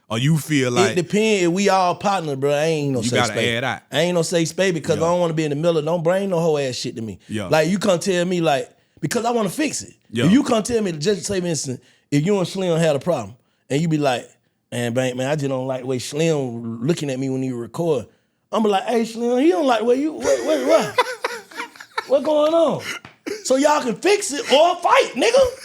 Or you feel like it depends. If we all partners, bro, I ain't no you safe gotta space. add out. I ain't no safe space because I don't want to be in the middle. Don't bring no whole ass shit to me. Yeah. Like you come tell me like because I want to fix it. Yeah. If you come tell me just say for instance, if you and Slim had a problem and you be like, man, I just don't like the way Slim looking at me when you record. I'm be like, hey Slim, he don't like the way you what? What going on? So y'all can fix it or fight, nigga.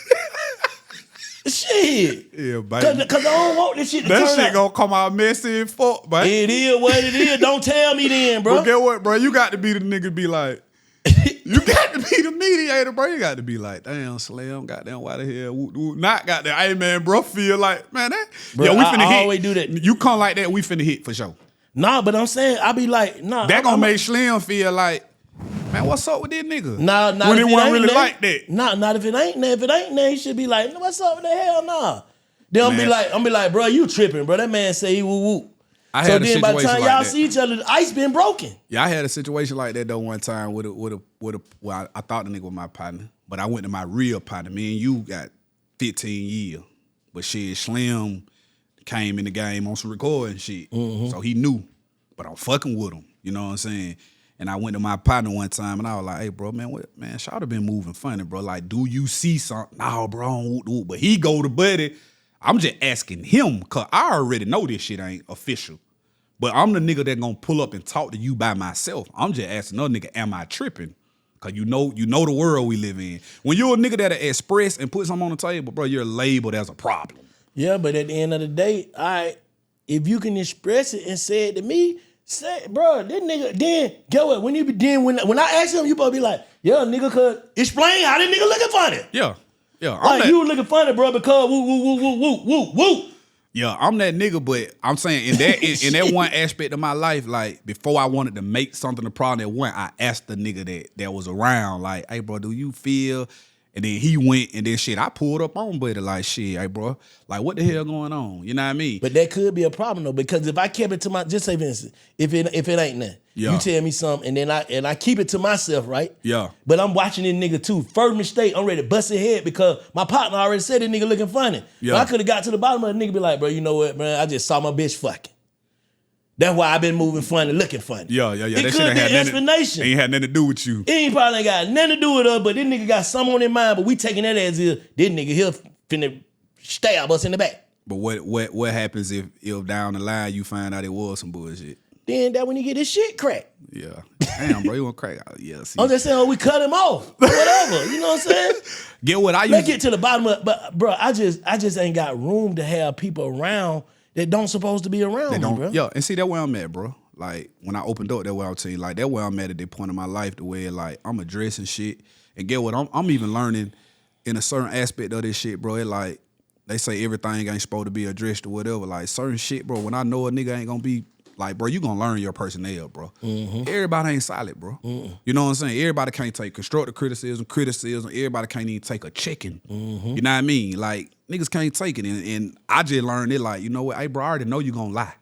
Shit. Yeah, baby. Cause I don't want this shit to turn that shit out. gonna come out messy and fuck, man. It is what it is. Don't tell me then, bro. But get what, bro? You got to be the nigga be like, you got to be the mediator, bro. You got to be like, damn, Slim, goddamn, why the hell? Not goddamn, hey, man, bro, feel like, man, that. Bro, yo, we finna I hit. always do that. You come like that, we finna hit for sure. Nah, but I'm saying, I be like, nah. That gonna make Slim feel like, man, what's up with this nigga? Nah, when it wasn't really like that. Nah, not if it ain't there. If it ain't there, he should be like, what's up with the hell? Nah. Then I'm be like, bro, you tripping, bro. That man say he woo woo. So then by the time y'all see each other, the ice been broken. Yeah, I had a situation like that though one time with a well, I thought the nigga was my partner, but I went to my real partner. Me and you got 15 years. But shit, Slim came in the game on some recording shit. Mm-hmm. So he knew. But I'm fucking with him. You know what I'm saying? And I went to my partner one time and I was like, hey, bro, man, Shawty been moving funny, bro. Like, do you see something? No, bro, I don't whoop. But he go to Buddy. I'm just asking him, cause I already know this shit ain't official. But I'm the nigga that gonna pull up and talk to you by myself. I'm just asking another nigga, am I tripping? Cause you know the world we live in. When you're a nigga that'll express and put something on the table, bro, you're labeled as a problem. Yeah, but at the end of the day, if you can express it and say it to me, say, bro, this nigga, then get what? When I ask him, you supposed to be like, yeah, nigga, cause explain how this nigga looking funny. Yeah. Like you looking funny, bro, because woo. Yeah, I'm that nigga, but I'm saying in that one aspect of my life, like before I wanted to make something a problem at one, I asked the nigga that was around, like, hey bro, do you feel? And then he went and then shit, I pulled up on Buddy like shit, hey bro, like what the hell going on? You know what I mean? But that could be a problem though, because if I kept it to my, just say for instance, if it ain't nothing, you tell me something and then I keep it to myself, right? Yeah. But I'm watching this nigga too. First mistake, I'm ready to bust his head because my partner already said this nigga looking funny. Yeah. But I could have got to the bottom of the nigga, be like, bro, you know what, man? I just saw my bitch fucking. That's why I've been moving funny, looking funny. Yeah. It That could shit be an explanation. Ain't had nothing to do with you. It probably ain't got nothing to do with us, but this nigga got something on his mind, but we taking that as if this nigga here finna stab us in the back. But what happens if down the line you find out it was some bullshit? Then that when you get this shit cracked. Yeah. Damn, bro, you want to crack out. Yeah, see. I'm just saying, we cut him off. Whatever. You know what I'm saying? Get what I used Let's get to the bottom of it. But bro, I just ain't got room to have people around that don't supposed to be around me, bro. Yeah, and see that where I'm at, bro. Like when I opened up, that where I'm telling you, like that where I'm at the point in my life, the way like I'm addressing shit. And get what I'm even learning in a certain aspect of this shit, bro. It like they say everything ain't supposed to be addressed or whatever. Like certain shit, bro. When I know a nigga ain't gonna be like, bro, you gonna learn your personnel, bro. Mm-hmm. Everybody ain't solid, bro. Mm-hmm. You know what I'm saying? Everybody can't take constructive criticism. Everybody can't even take a checking. Mm-hmm. You know what I mean? Like niggas can't take it, and I just learned it. Like, you know what? Hey, bro, I already know you gonna lie.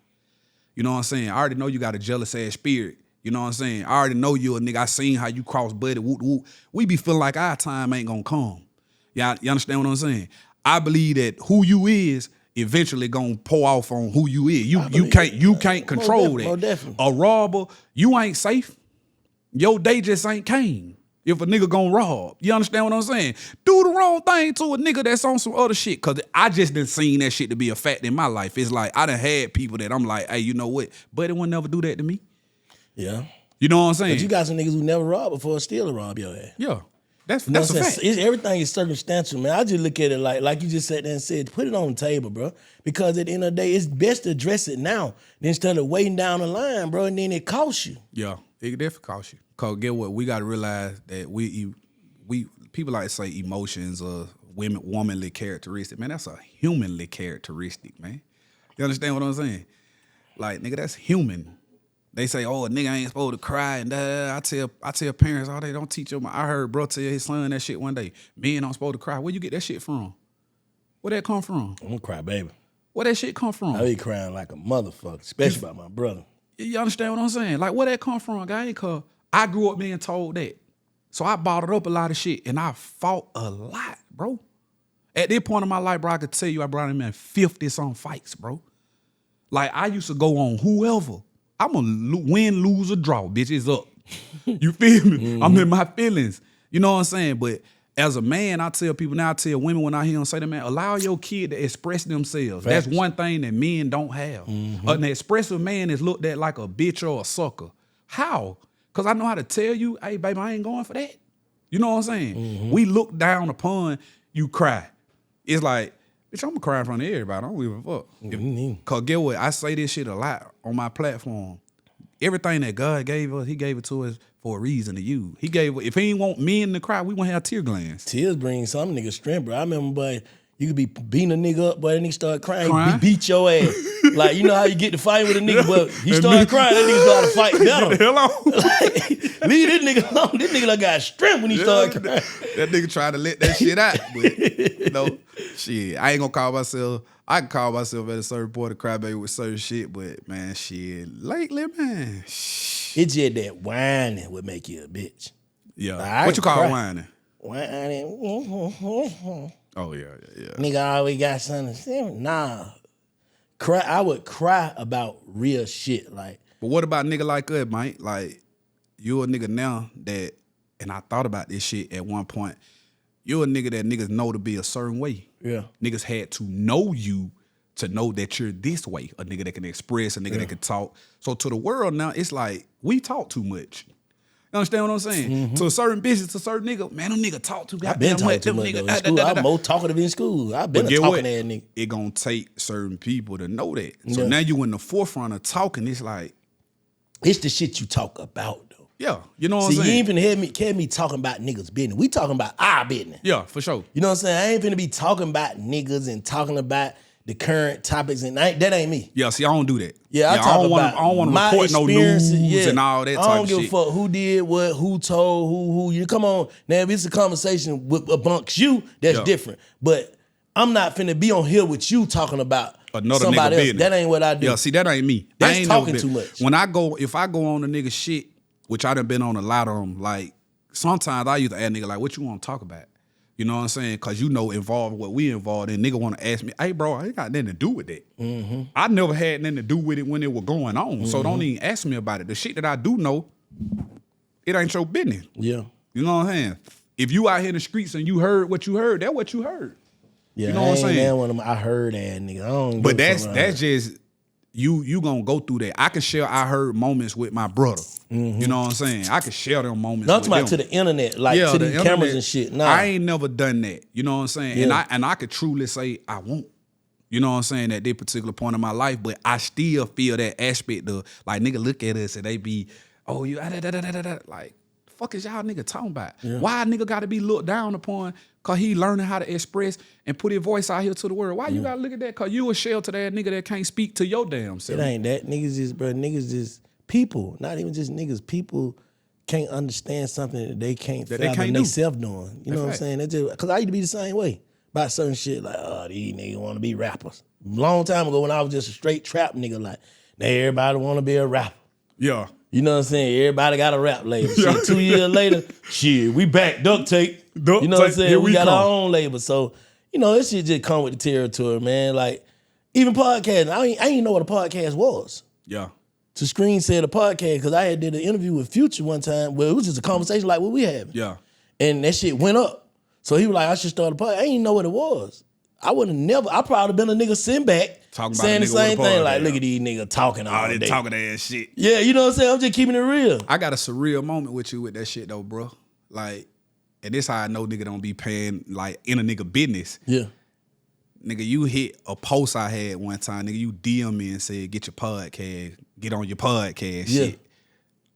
You know what I'm saying? I already know you got a jealous ass spirit. You know what I'm saying? I already know you a nigga. I seen how you cross Buddy. Whoop, whoop. We be feeling like our time ain't gonna come. Y'all, you understand what I'm saying? I believe that who you is eventually gonna pour off on who you is. You can't control that. Definitely. A robber, you ain't safe. Your day just ain't came. If a nigga gonna rob, you understand what I'm saying? Do the wrong thing to a nigga that's on some other shit. Cause I just done seen that shit to be a fact in my life. It's like I done had people that I'm like, hey, you know what? Buddy would never do that to me. Yeah. You know what I'm saying? But you got some niggas who never robbed before still rob your ass. Yeah. That's a fact. Everything is circumstantial, man. I just look at it like you just sat there and said, put it on the table, bro. Because at the end of the day, it's best to address it now instead of waiting down the line, bro, and then it costs you. Yeah, it definitely costs you. Cause get what? We gotta realize that we people like to say emotions or womanly characteristic. Man, that's a humanly characteristic, man. You understand what I'm saying? Like, nigga, that's human. They say, oh, a nigga ain't supposed to cry, and I tell parents, oh, they don't teach them. I heard bro tell his son that shit one day. Men don't supposed to cry. Where you get that shit from? Where that come from? I'm gonna cry, baby. Where that shit come from? I be crying like a motherfucker, especially about my brother. You understand what I'm saying? Like, where that come from, guy? Cause I grew up being told that. So I bottled up a lot of shit, and I fought a lot, bro. At this point in my life, bro, I could tell you I brought him in 50-some fights, bro. Like, I used to go on whoever. I'm going to win, lose, or draw. Bitch, it's up. You feel me? Mm-hmm. I'm in my feelings. You know what I'm saying? But as a man, I tell people now, I tell women when I hear them say that, man, allow your kid to express themselves. Facts. That's one thing that men don't have. Mm-hmm. An expressive man is looked at like a bitch or a sucker. How? Because I know how to tell you, hey, baby, I ain't going for that. You know what I'm saying? Mm-hmm. We look down upon you cry. It's like, bitch, I'm going to cry in front of everybody. I don't give a fuck. Mm-hmm. Because get what? I say this shit a lot on my platform. Everything that God gave us, he gave it to us for a reason to use. He gave, if he ain't want men to cry, we won't have tear glands. Tears bring some niggas strength, bro. I remember, boy, you could be beating a nigga up, but then he start crying. He beat your ass. Like, you know how you get to fight with a nigga, but he started crying, that nigga started fighting better. Get the hell on. Like, leave this nigga alone. This nigga got strength when he started crying. That nigga tried to let that shit out. But, you know, shit, I ain't gonna call myself, I can call myself at a certain point a crybaby with certain shit, but, man, shit, lately, man, it's just that whining would make you a bitch. Yeah. Like, what you call whining? Whining. Oh, yeah. Nigga always got something to say. Nah. Cry. I would cry about real shit. Like, but what about nigga like us, Mike? Like, you a nigga now that, and I thought about this shit at one point, you're a nigga that niggas know to be a certain way. Yeah. Niggas had to know you to know that you're this way. A nigga that can express, a nigga that can talk. So to the world now, it's like, we talk too much. You understand what I'm saying? Mm-hmm. To a certain business, to a certain nigga, man, them nigga talk too goddamn much. I've been talking too much though. In school, I'm more talkative in school. I've been a talking ass nigga. It gonna take certain people to know that. So now you in the forefront of talking, it's like, it's the shit you talk about though. Yeah, you know what I'm saying? See, you ain't finna hear me talking about niggas' business. We talking about our business. Yeah, for sure. You know what I'm saying? I ain't finna be talking about niggas and talking about the current topics, and that ain't me. Yeah, see, I don't do that. Yeah, I don't want to report no news and all that type of shit. I don't give a fuck who did what, who told, who. You come on, now if it's a conversation amongst you, that's different. But I'm not finna be on here with you talking about another somebody nigga else. business. That ain't what I do. Yeah, see, that ain't me. That's I ain't talking too much. If I go on a nigga shit, which I done been on a lot of them, like, sometimes I used to ask nigga, like, what you want to talk about? You know what I'm saying? Because you know, involved what we involved in. Nigga want to ask me, hey, bro, I ain't got nothing to do with that. Mm-hmm. I never had nothing to do with it when it was going on. Mm-hmm. So don't even ask me about it. The shit that I do know, it ain't your business. Yeah. You know what I'm saying? If you out here in the streets and you heard what you heard, that's what you heard. Yeah, you know what I'm saying? That one I heard that nigga. I don't but that's just, you gonna go through that. I can share I heard moments with my brother. Mm-hmm. You know what I'm saying? I can share them moments. Not about to the internet, like to the cameras and shit. Nah. I ain't never done that. You know what I'm saying? Yeah. And I could truly say I won't. You know what I'm saying? At this particular point in my life, but I still feel that aspect of like nigga look at us and they be, oh you like, fuck is y'all nigga talking about? Yeah. Why a nigga got to be looked down upon? Cause he learning how to express and put his voice out here to the world. Why you gotta look at that? Cause you a shell to that nigga that can't speak to your damn self. It ain't that. Niggas just people. Not even just niggas. People can't understand something that they can't fathom they self doing. You know what I'm saying? That's just, cause I used to be the same way about certain shit. Like, oh, these niggas want to be rappers. Long time ago when I was just a straight trap nigga, like, now everybody want to be a rapper. Yeah. You know what I'm saying? Everybody got a rap label. Shit, 2 years later, shit, we back. Duct tape. You know what I'm saying? We got our own label. So, you know, this shit just come with the territory, man. Like, even podcasting, I ain't know what a podcast was. Yeah. To screen said a podcast, because I did an interview with Future one time where it was just a conversation like what we having. Yeah. And that shit went up. So he was like, I should start a podcast. I ain't know what it was. I probably been a nigga sitting back saying the same thing. Like, look at these niggas talking all day. Talking ass shit. Yeah, you know what I'm saying? I'm just keeping it real. I got a surreal moment with you with that shit though, bro. Like, and this how I know nigga don't be paying like in a nigga business. Yeah. Nigga, you hit a post I had one time. Nigga, you DM me and said, get on your podcast shit.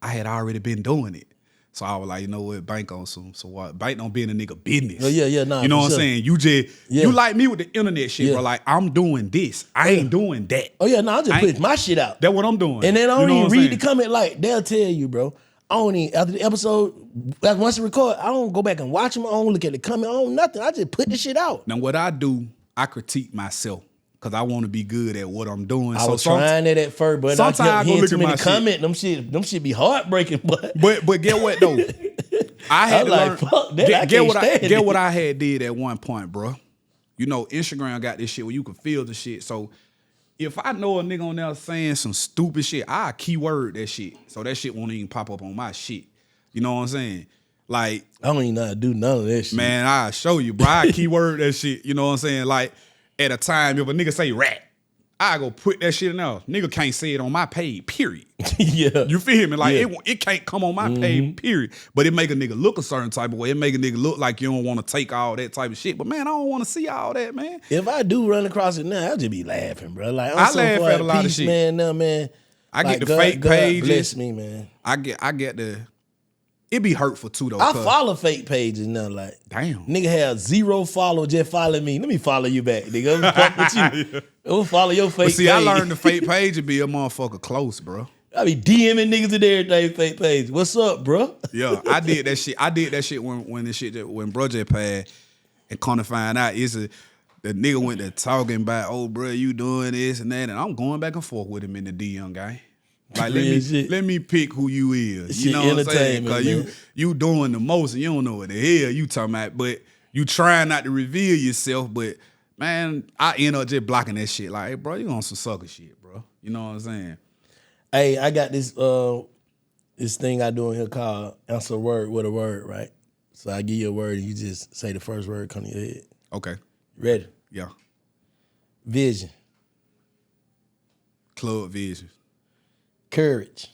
I had already been doing it. So I was like, you know what, bank on some. So what? Bank don't be in a nigga business. Nah. You know what I'm saying? You just, you like me with the internet shit, bro. Like, I'm doing this. I ain't doing that. Oh yeah, I just put my shit out. That's what I'm doing. And then I don't even read the comment. Like, they'll tell you, bro. I don't even, after the episode, once it record, I don't go back and watch them. I don't look at the comment. I don't nothing. I just put the shit out. Now what I do, I critique myself. Cause I want to be good at what I'm doing. I was trying it at first, but sometimes I go look too at many my comments. Them shit be heartbreaking. But get what though? I had to learn. Fuck that. I can't stand get it. what I had did at one point, bro. You know, Instagram got this shit where you can feel the shit. So if I know a nigga on there saying some stupid shit, I keyword that shit. So that shit won't even pop up on my shit. You know what I'm saying? Like, I don't even know how to do none of that shit. man, I show you, bro. I keyword that shit. You know what I'm saying? Like, at a time, if a nigga say rat, I go put that shit in there. Nigga can't say it on my page, period. Yeah. You feel me? Like, Yeah. it can't come on my page, period. But it make a nigga look a certain type of way. It make a nigga look like you don't want to take all that type of shit. But, man, I don't want to see all that, man. If I do run across it now, I'll just be laughing, bro. Like, I laugh at a lot of peace, shit. man. Now, man. I Like, get the fake God pages. bless me, man. I get the... It be hurtful, too, though. I follow fake pages now. Like, Damn. nigga have 0 follow, just follow me. Let me follow you back, nigga. I'm fuck with you. I'm gonna follow your fake But see, page. I learned the fake page to be a motherfucker close, bro. I be DMing niggas and everything, fake page. What's up, bro? Yeah, I did that shit. I did that shit when bro just passed, and come to find out the nigga went to talking about, oh, bro, you doing this and that, and I'm going back and forth with him in the DM guy. Like, let me pick who you is. Shit, You know what I'm saying? entertainment, Because you doing the most and you don't know what the hell you talking about, but you trying not to reveal yourself, but man, I end up just blocking that shit. Like, hey, bro, you on some sucker shit, bro. You know what I'm saying? Hey, I got this this thing I do in here called answer a word with a word, right? So I give you a word and you just say the first word come to your head. Okay. Ready? Yeah. Vision. Club vision. Courage.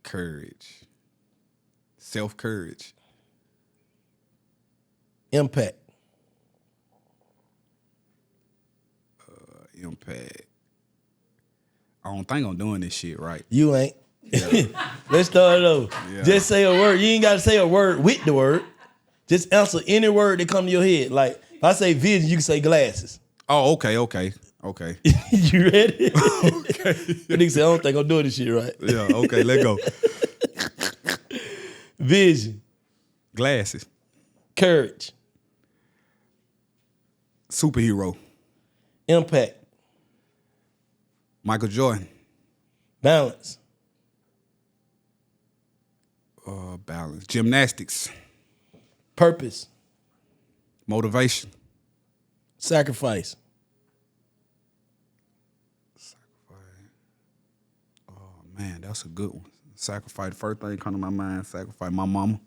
Courage. Self-courage. Impact. Impact. I don't think I'm doing this shit right. You ain't. Let's start it over. Yeah. Just say a word. You ain't got to say a word with the word. Just answer any word that come to your head. Like, if I say vision, you can say glasses. Oh, okay. You ready? Okay. Nigga say, I don't think I'm doing this shit right. Yeah, okay, let go. Vision. Glasses. Courage. Superhero. Impact. Michael Jordan. Balance. Balance. Gymnastics. Purpose. Motivation. Sacrifice. Man, that's a good one. Sacrifice. First thing come to my mind, sacrifice my mama.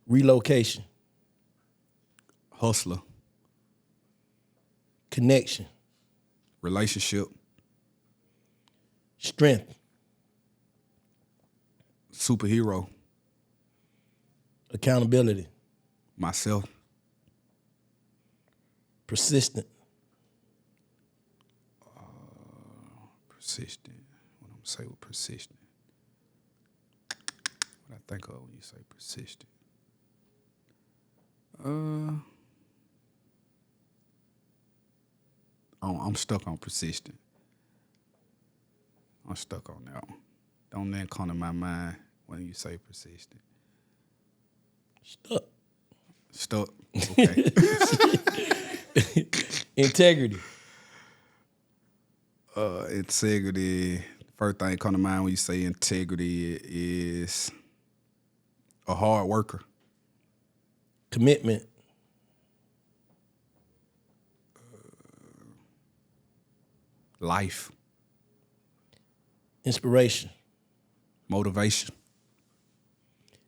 Relocation. Hustler. Connection. Relationship. Strength. Superhero. Accountability. Myself. Persistent. Persistent. What I'm gonna say with persistent? What I think of when you say persistent? I'm stuck on persistent. I'm stuck on that one. Don't then come to my mind when you say persistent. Stuck. Okay. Integrity. Integrity. First thing come to mind when you say integrity is a hard worker. Commitment. Life. Inspiration. Motivation.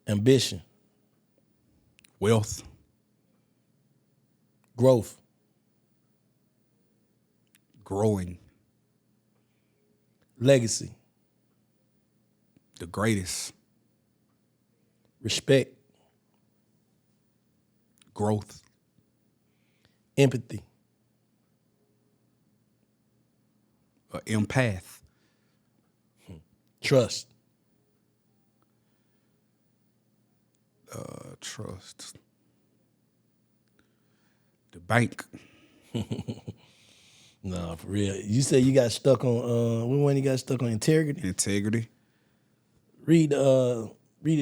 Ambition. Wealth. Growth. Growing. Legacy. The greatest. Respect. Growth. Empathy. Empath. Trust. Trust. The bank. No, for real. You said you got stuck on when one you got stuck on integrity? Integrity. Read the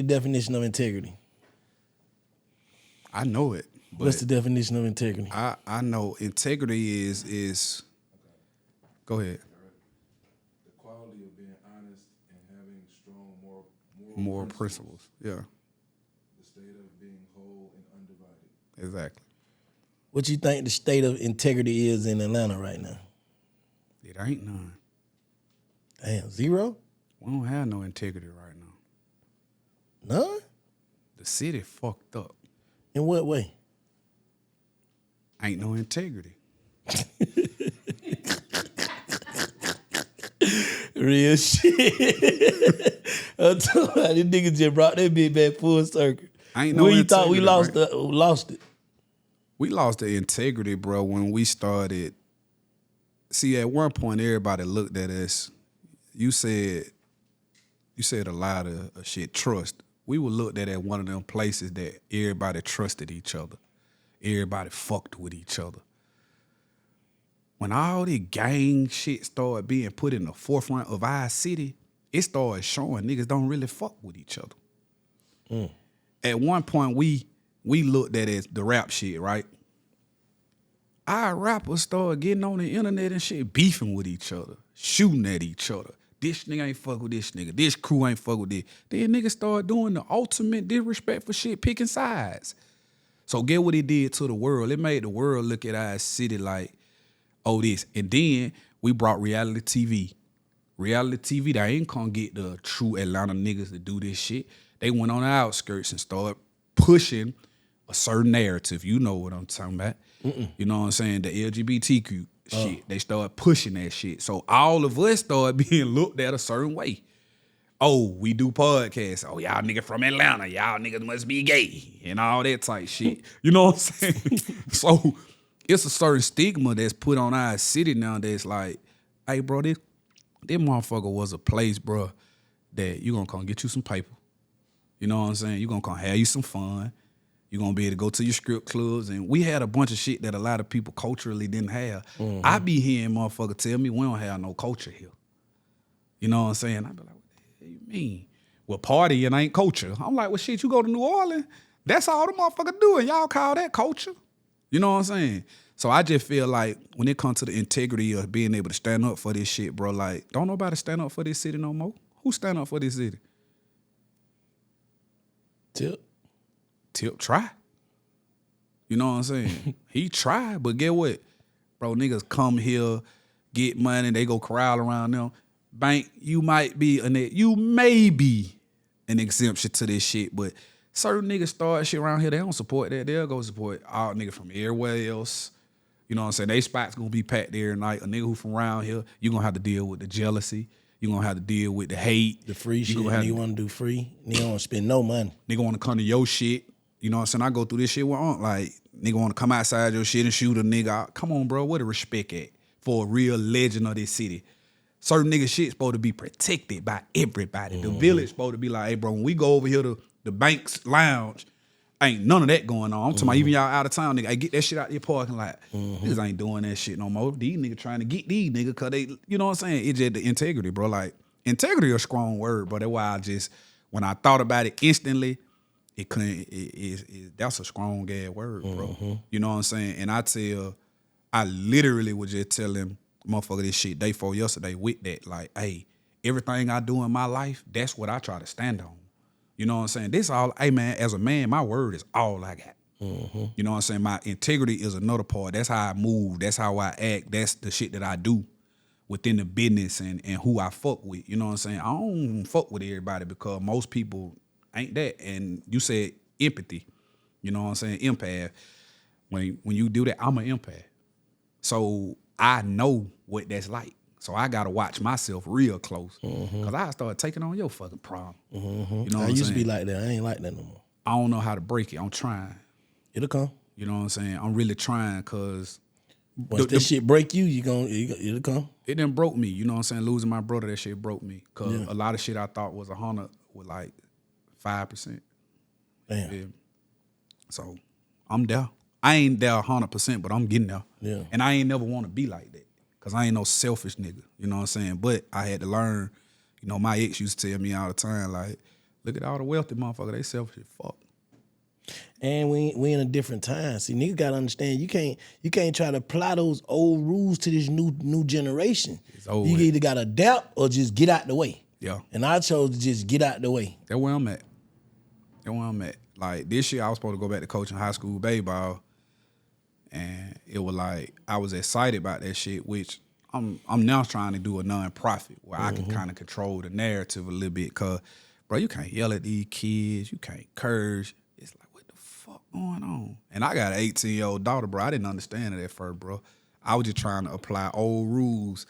definition of integrity. I know it. But What's the definition of integrity? I know integrity is. Go ahead. The quality of being honest and having strong Moral principles. Yeah, the state of being whole and undivided. exactly. What you think the state of integrity is in Atlanta right now? It ain't none. Damn, zero? We don't have no integrity right now. None? The city fucked up. In what way? Ain't no integrity. Real shit. I'm talking about this nigga just brought that bitch back full circle. Ain't no Where you thought we integrity, lost it? We lost the integrity, bro, when we started. See, at one point, everybody looked at us. You said a lot of shit, trust. We were looked at one of them places that everybody trusted each other. Everybody fucked with each other. When all the gang shit started being put in the forefront of our city, it started showing niggas don't really fuck with each other. At one point, we looked at it as the rap shit, right? Our rappers started getting on the internet and shit, beefing with each other, shooting at each other. This nigga ain't fuck with this nigga. This crew ain't fuck with this. Then niggas started doing the ultimate disrespectful shit, picking sides. So get what it did to the world. It made the world look at our city like, oh, this. And then we brought reality TV. Reality TV, they ain't gonna get the true Atlanta niggas to do this shit. They went on the outskirts and started pushing a certain narrative. You know what I'm talking about. You know what I'm saying? The LGBTQ shit. They started pushing that shit. So all of us started being looked at a certain way. Oh, we do podcasts. Oh, y'all niggas from Atlanta. Y'all niggas must be gay and all that type shit. You know what I'm saying? So it's a certain stigma that's put on our city now that's like, hey, bro, this motherfucker was a place, bro, that you gonna come get you some paper. You know what I'm saying? You gonna come have you some fun. You gonna be able to go to your strip clubs. And we had a bunch of shit that a lot of people culturally didn't have. I be hearing motherfucker tell me we don't have no culture here. You know what I'm saying? I be like, you mean? Well, partying ain't culture. I'm like, well, shit, you go to New Orleans, that's all the motherfucker doing. Y'all call that culture. You know what I'm saying? So I just feel like when it comes to the integrity of being able to stand up for this shit, bro, like, don't nobody stand up for this city no more. Who stand up for this city? Tip try. You know what I'm saying? He tried, but get what? Bro, niggas come here, get money, they go corral around them. Bank, you may be an exemption to this shit, but certain niggas start shit around here, they don't support that. They'll go support all niggas from everywhere else. You know what I'm saying? They spots gonna be packed every night. A nigga who from around here, you gonna have to deal with the jealousy. You gonna have to deal with the hate. The free shit. Nigga wanna do free. Nigga wanna spend no money. Nigga wanna come to your shit. You know what I'm saying? I go through this shit with Aunt. Like, nigga wanna come outside your shit and shoot a nigga out. Come on, bro. Where the respect at for a real legend of this city? Certain nigga shit supposed to be protected by everybody. The village supposed to be like, hey, bro, when we go over here to the Bank's Lounge, ain't none of that going on. I'm talking about even y'all out of town, nigga. Hey, get that shit out your parking lot. Niggas ain't doing that shit no more. These niggas trying to get these niggas because they, you know what I'm saying? It's just the integrity, bro. Like, integrity is a strong word, bro. That's why when I thought about it instantly, that's a strong ass word, bro. You know what I'm saying? And I literally would just tell him, motherfucker, this shit day before yesterday with that. Like, hey, everything I do in my life, that's what I try to stand on. You know what I'm saying? This all, hey man, as a man, my word is all I got. You know what I'm saying? My integrity is another part. That's how I move. That's how I act. That's the shit that I do within the business and who I fuck with. You know what I'm saying? I don't fuck with everybody because most people ain't that. And you said empathy. You know what I'm saying? Empath. When you do that, I'm an empath. So I know what that's like. So I gotta watch myself real close. Cause I started taking on your fucking problem. You know what I I'm used saying? to be like that. I ain't like that no more. I don't know how to break it. I'm trying. It'll come. You know what I'm saying? I'm really trying cause Once this shit break you, it'll come. it done broke me. You know what I'm saying? Losing my brother, that shit broke me. Cause a lot of shit I thought was 100 was like 5%. Damn. Yeah. So I'm there. I ain't there 100%, but I'm getting there. Yeah. And I ain't never want to be like that. Cause I ain't no selfish nigga. You know what I'm saying? But I had to learn, you know, my ex used to tell me all the time, like, look at all the wealthy motherfuckers, they selfish as fuck. And we in a different time. See, niggas gotta understand you can't try to apply those old rules to this new generation. It's over You with. either gotta adapt or just get out the way. Yeah. And I chose to just get out the way. That's where I'm at. Like this year I was supposed to go back to coaching high school baseball. And it was like I was excited about that shit, which I'm now trying to do a nonprofit where I can kind of control the narrative a little bit. Cause bro, you can't yell at these kids, you can't curse. It's like, what the fuck going on? And I got an 18-year-old daughter, bro. I didn't understand it at first, bro. I was just trying to apply old rules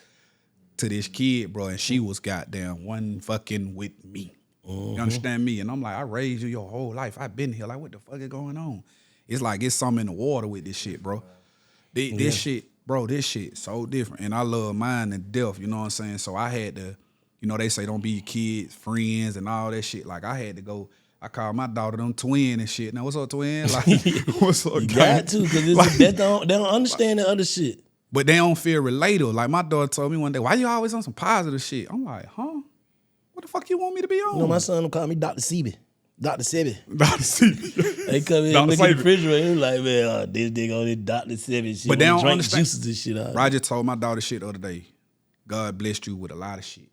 to this kid, bro, and she was goddamn one fucking with me. You understand me? And I'm like, I raised you your whole life. I've been here. Like, what the fuck is going on? It's like it's something in the water with this shit, bro. This shit, bro, this shit so different. And I love mine to death, you know what I'm saying? So I had to, you know, they say don't be your kids, friends, and all that shit. Like, I had to go, I called my daughter them twin and shit. Now, what's up, twin? Like, what's up, You got to, because like, they don't understand the other shit. But they don't feel relatable. Like, my daughter told me one day, why you always on some positive shit? I'm like, huh? What the fuck you want me to be on? You know, my son will call me Dr. Sebi. Dr. Sebi. Dr. Sebi. They come in and look in the refrigerator and like, man, this nigga on this Dr. Sebi shit. But they don't drink understand. Juices and shit out. Roger told my daughter shit the other day. God blessed you with a lot of shit.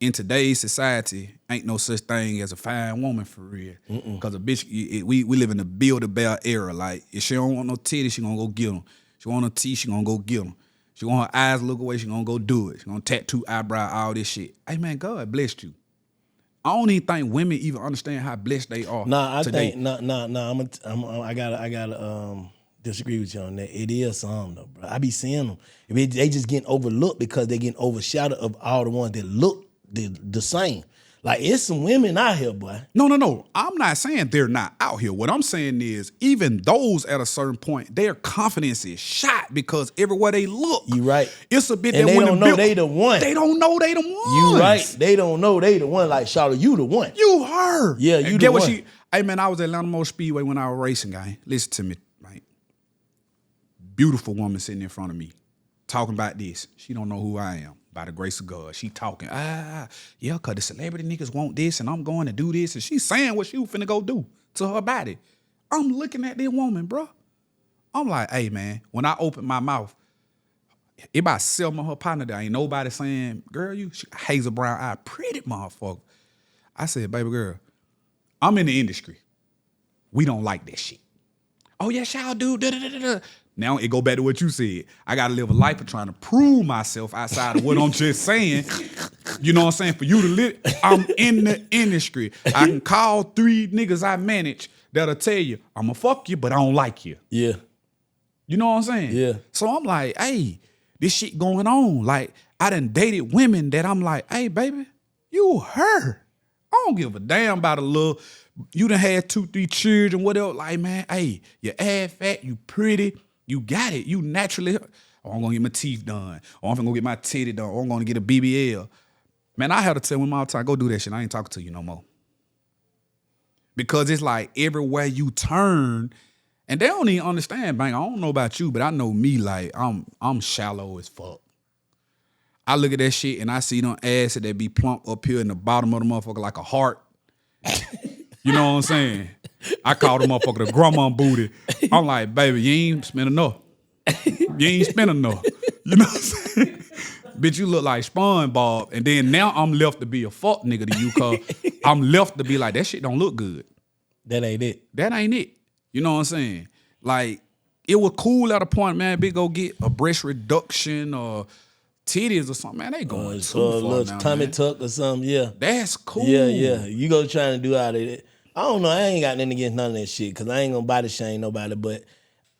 In today's society, ain't no such thing as a fine woman for real. Because a bitch, we live in the Build-A-Bear era. Like, if she don't want no titties, she gonna go get them. She want no teeth, she gonna go get them. She want her eyes look away, she gonna go do it. She gonna tattoo eyebrow, all this shit. Hey man, God blessed you. I don't even think women even understand how blessed they are. I today. think I gotta disagree with you on that. It is some though, bro. I be seeing them. They just getting overlooked because they getting overshadowed of all the ones that look the same. Like, it's some women out here, boy. No. I'm not saying they're not out here. What I'm saying is, even those at a certain point, their confidence is shot because everywhere they look, You right. it's a bit And that they when don't the know they the one. They don't know they the one. You right. They don't know they the one. Like, Charlotte, you the one. You her. Yeah, you and the get what one. she. Hey man, I was at Atlanta Motor Speedway when I was racing, guy. Listen to me, right? Beautiful woman sitting in front of me, talking about this. She don't know who I am. By the grace of God, she talking, yeah, cause the celebrity niggas want this and I'm going to do this. And she's saying what she was finna go do to her body. I'm looking at this woman, bro. I'm like, hey man, when I open my mouth, it about Selma, her partner there. Ain't nobody saying, girl, she hazel brown eye, pretty motherfucker. I said, baby girl, I'm in the industry. We don't like that shit. Oh yes, y'all do. Da-da-da-da-da. Now it go back to what you said. I gotta live a life of trying to prove myself outside of what I'm just saying. You know what I'm saying? For you to live, I'm in the industry. I can call 3 niggas I manage that'll tell you, I'ma fuck you, but I don't like you. Yeah. You know what I'm saying? Yeah. So I'm like, hey, this shit going on. Like, I done dated women that I'm like, hey, baby, you her. I don't give a damn about a little, you done had 2, 3 children, whatever. Like, man, hey, you ass fat, you pretty. You got it. You naturally, I'm gonna get my teeth done. Or I'm gonna get my titty done. Or I'm gonna get a BBL. Man, I had to tell women all the time, go do that shit. I ain't talking to you no more. Because it's like everywhere you turn, and they don't even understand, bang. I don't know about you, but I know me, like, I'm shallow as fuck. I look at that shit and I see them ass that be plump up here in the bottom of the motherfucker like a heart. You know what I'm saying? I call the motherfucker the grandma booty. I'm like, baby, you ain't spent enough. You ain't spent enough. You know what I'm saying? Bitch, you look like SpongeBob. And then now I'm left to be a fuck nigga to you, cause I'm left to be like, that shit don't look good. That ain't it. That ain't it. You know what I'm saying? Like, it was cool at a point, man, bitch go get a breast reduction or titties or something. Man, they going too far little now, tummy man. tuck or something, yeah. That's cool. Yeah. You go trying to do out of it. I don't know. I ain't got nothing against none of that shit because I ain't gonna body shame nobody. But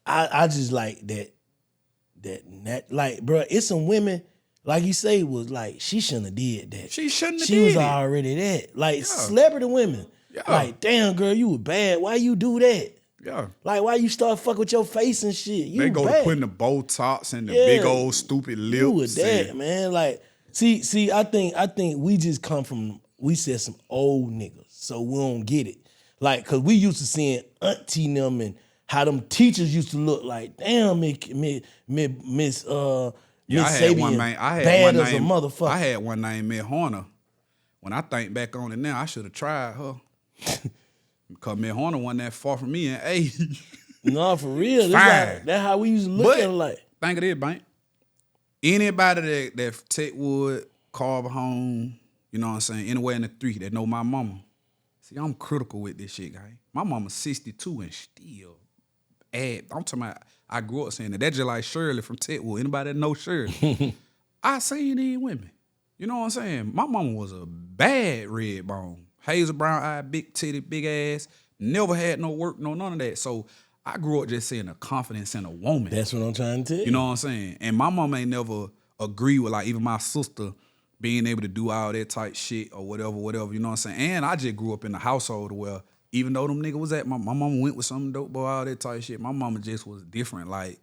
I just like that. Like, bro, it's some women, like you say, was like, she shouldn't have did that. She shouldn't have She did was it. already that. Like, celebrity women. Yeah. Like, damn, girl, you were bad. Why you do that? Yeah. Like, why you start fucking with your face and shit? You They go bad. to putting the Botox and the big old stupid lips. You were that, man. Like, see, I think we just come from, we said some old niggas, so we don't get it. Like, cause we used to seeing auntie them and how them teachers used to look like, damn, Miss Yeah, I had one Sabian, man. I bad had one as a name. motherfucker. I had one named Miss Horner. When I think back on it now, I should have tried her. Because Miss Horner wasn't that far from me in age. No, for real. Fine. That's how we used to look at it like. Think of this, Bank. Anybody that take wood Carver home, you know what I'm saying, anywhere in the street that know my mama. See, I'm critical with this shit, guy. My mama's 62 and still I'm talking about, I grew up saying that. That's just like Shirley from Tetwood. Anybody that know Shirley? I seen these women. You know what I'm saying? My mama was a bad red bone. Hazel brown eye, big titty, big ass. Never had no work, no none of that. So I grew up just seeing a confidence in a woman. That's what I'm trying to tell you. You know what I'm saying? And my mama ain't never agree with, like, even my sister being able to do all that type shit or whatever, you know what I'm saying? And I just grew up in a household where even though them niggas was my mama went with some dope boy, all that type shit, my mama just was different. Like,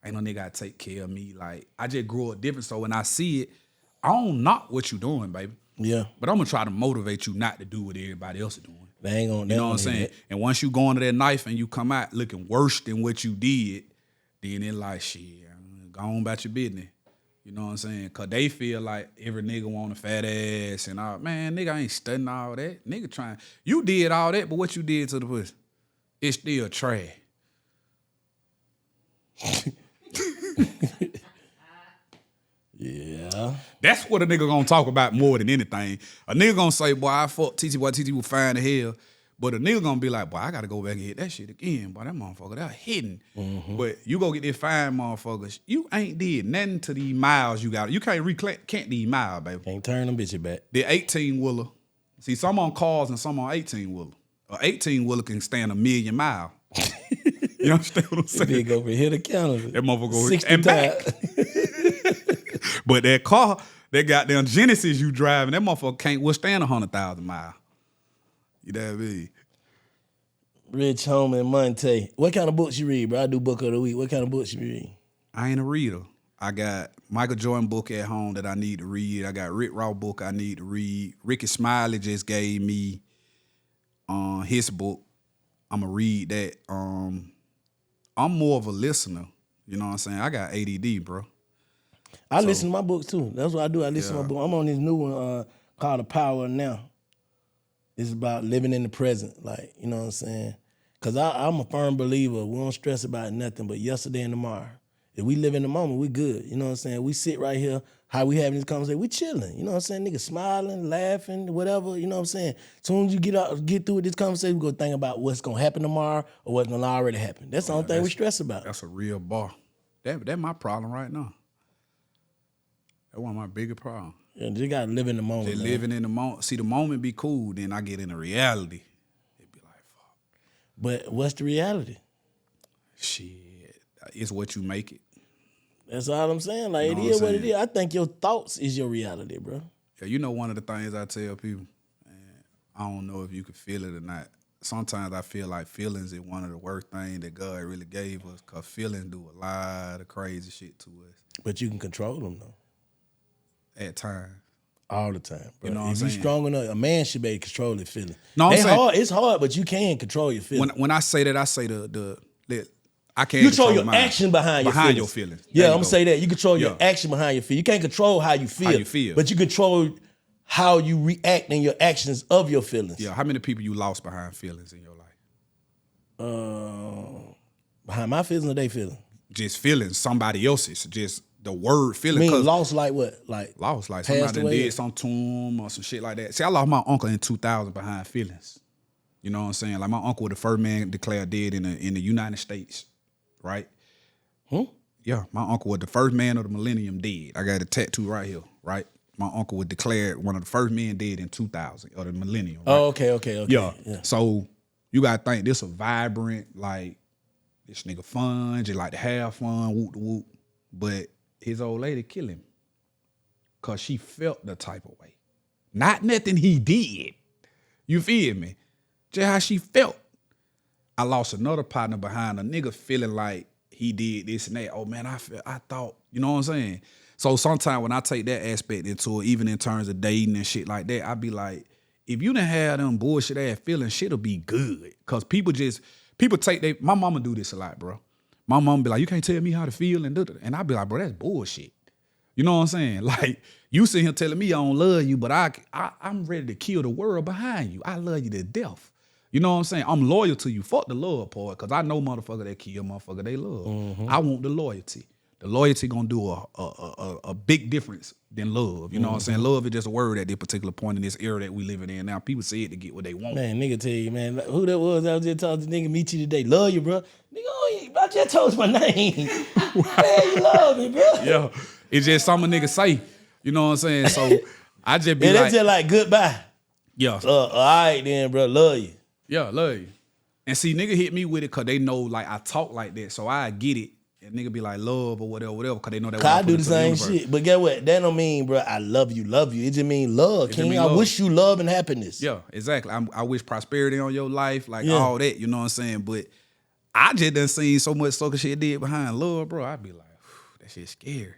ain't no nigga gotta take care of me. Like, I just grew up different. So when I see it, I don't knock what you doing, baby. Yeah. But I'm gonna try to motivate you not to do what everybody else is doing. They ain't gonna, you know what I'm saying? And once you go into that knife and you come out looking worse than what you did, then it like, shit, go on about your business. You know what I'm saying? Cause they feel like every nigga want a fat ass and all. Man, nigga, I ain't studying all that. Nigga trying. You did all that, but what you did to the pussy, it's still trash. Yeah. That's what a nigga gonna talk about more than anything. A nigga gonna say, boy, I fucked TT, boy, TT was fine as hell. But a nigga gonna be like, boy, I gotta go back and hit that shit again. Boy, that motherfucker, that hidden. Mm-hmm. But you go get this fine motherfuckers. You ain't did nothing to these miles you got. You can't these miles, baby. Can't turn them bitches back. The 18-wheeler. See, some on cars and some on 18-wheeler. A 18-wheeler can stand 1,000,000 miles. You understand what I'm saying? They go from here to Canada. That motherfucker go 60 and back. times. But that car, that goddamn Genesis you driving, that motherfucker can't withstand 100,000 miles. You know what I mean? Rich Homie Monta. What kind of books you read, bro? I do book of the week. What kind of books you read? I ain't a reader. I got Michael Jordan book at home that I need to read. I got Rick Ross book I need to read. Ricky Smiley just gave me his book. I'm going to read that. I'm more of a listener. You know what I'm saying? I got ADD, bro. I listen to my books too. That's what I do. I listen to my book. I'm on this new one called The Power of Now. It's about living in the present, like, you know what I'm saying? Because I'm a firm believer. We don't stress about nothing but yesterday and tomorrow. If we live in the moment, we good. You know what I'm saying? We sit right here, how we having this conversation, we chilling. You know what I'm saying? Niggas smiling, laughing, whatever. You know what I'm saying? As soon as you get through with this conversation, we go think about what's going to happen tomorrow or what's going to already happen. That's the only thing we stress about. That's a real bar. That's my problem right now. That's one of my biggest problems. Yeah, you got to live in the moment. Just living in the moment. See, the moment be cool, then I get into reality. It be like, fuck. But what's the reality? Shit. It's what you make it. That's all I'm saying. Like, it is what it is. I think your thoughts is your reality, bro. Yeah, you know one of the things I tell people, and I don't know if you can feel it or not. Sometimes I feel like feelings is one of the worst things that God really gave us, because feelings do a lot of crazy shit to us. But you can control them, though. At times. All the time, bro. You know what I'm if you saying? strong enough, a man should be able to control his feelings. No, I'm saying, it's hard, but you can control your feelings. When I say that, I say I can't you control your mine. action behind your feelings. Yeah, I'm gonna say that. You control your action behind your feelings. You can't control how you feel. But you control how you react in your actions of your feelings. Yeah, how many people you lost behind feelings in your life? Behind my feelings or they feelings? Just feelings, somebody else's. Just the word feeling. You mean lost like what? Like lost like somebody that did something to him or some shit like that. See, I lost my uncle in 2000 behind feelings. You know what I'm saying? Like, my uncle was the first man declared dead in the United States, right? Yeah, my uncle was the first man of the millennium dead. I got a tattoo right here, right? My uncle was declared one of the first men dead in 2000 of the millennium. Right? Oh, okay. Yeah. So you gotta think this a vibrant, like, this nigga fun, just like to have fun, whoop the whoop. But his old lady killed him because she felt the type of way. Not nothing he did. You feel me? Just how she felt. I lost another partner behind a nigga feeling like he did this and that. Oh man, I thought, you know what I'm saying? So sometimes when I take that aspect into it, even in terms of dating and shit like that, I be like, if you done have them bullshit ass feelings, shit'll be good. Cause people take my mama do this a lot, bro. My mama be like, you can't tell me how to feel and I be like, bro, that's bullshit. You know what I'm saying? Like, you sit here telling me I don't love you, but I'm ready to kill the world behind you. I love you to death. You know what I'm saying? I'm loyal to you. Fuck the love part, because I know motherfucker that kill motherfucker they love. Mm-hmm. I want the loyalty. the loyalty gonna do a big difference than love. You know what I'm saying? Love is just a word at this particular point in this era that we living in now. People say it to get what they want. Man, nigga tell you, man, who that was? I was just talking to nigga, meet you today. Love you, bro. Nigga, I just told you my name. Man, you love me, bro. Yeah, it's just something a nigga say. You know what I'm saying? So I just be Yeah, like, that's just like goodbye. yeah, All right then, bro. Love you. yeah, love you. And see, nigga hit me with it because they know like I talk like that, so I get it. And nigga be like love or whatever, because they know that. Cause I do the same shit. But get what? That don't mean, bro, I love you. It just mean love, King. I wish you love and happiness. Yeah, exactly. I wish prosperity on your life, like Yeah. all that, you know what I'm saying? But I just done seen so much sucker shit did behind love, bro. I be like, that shit scary.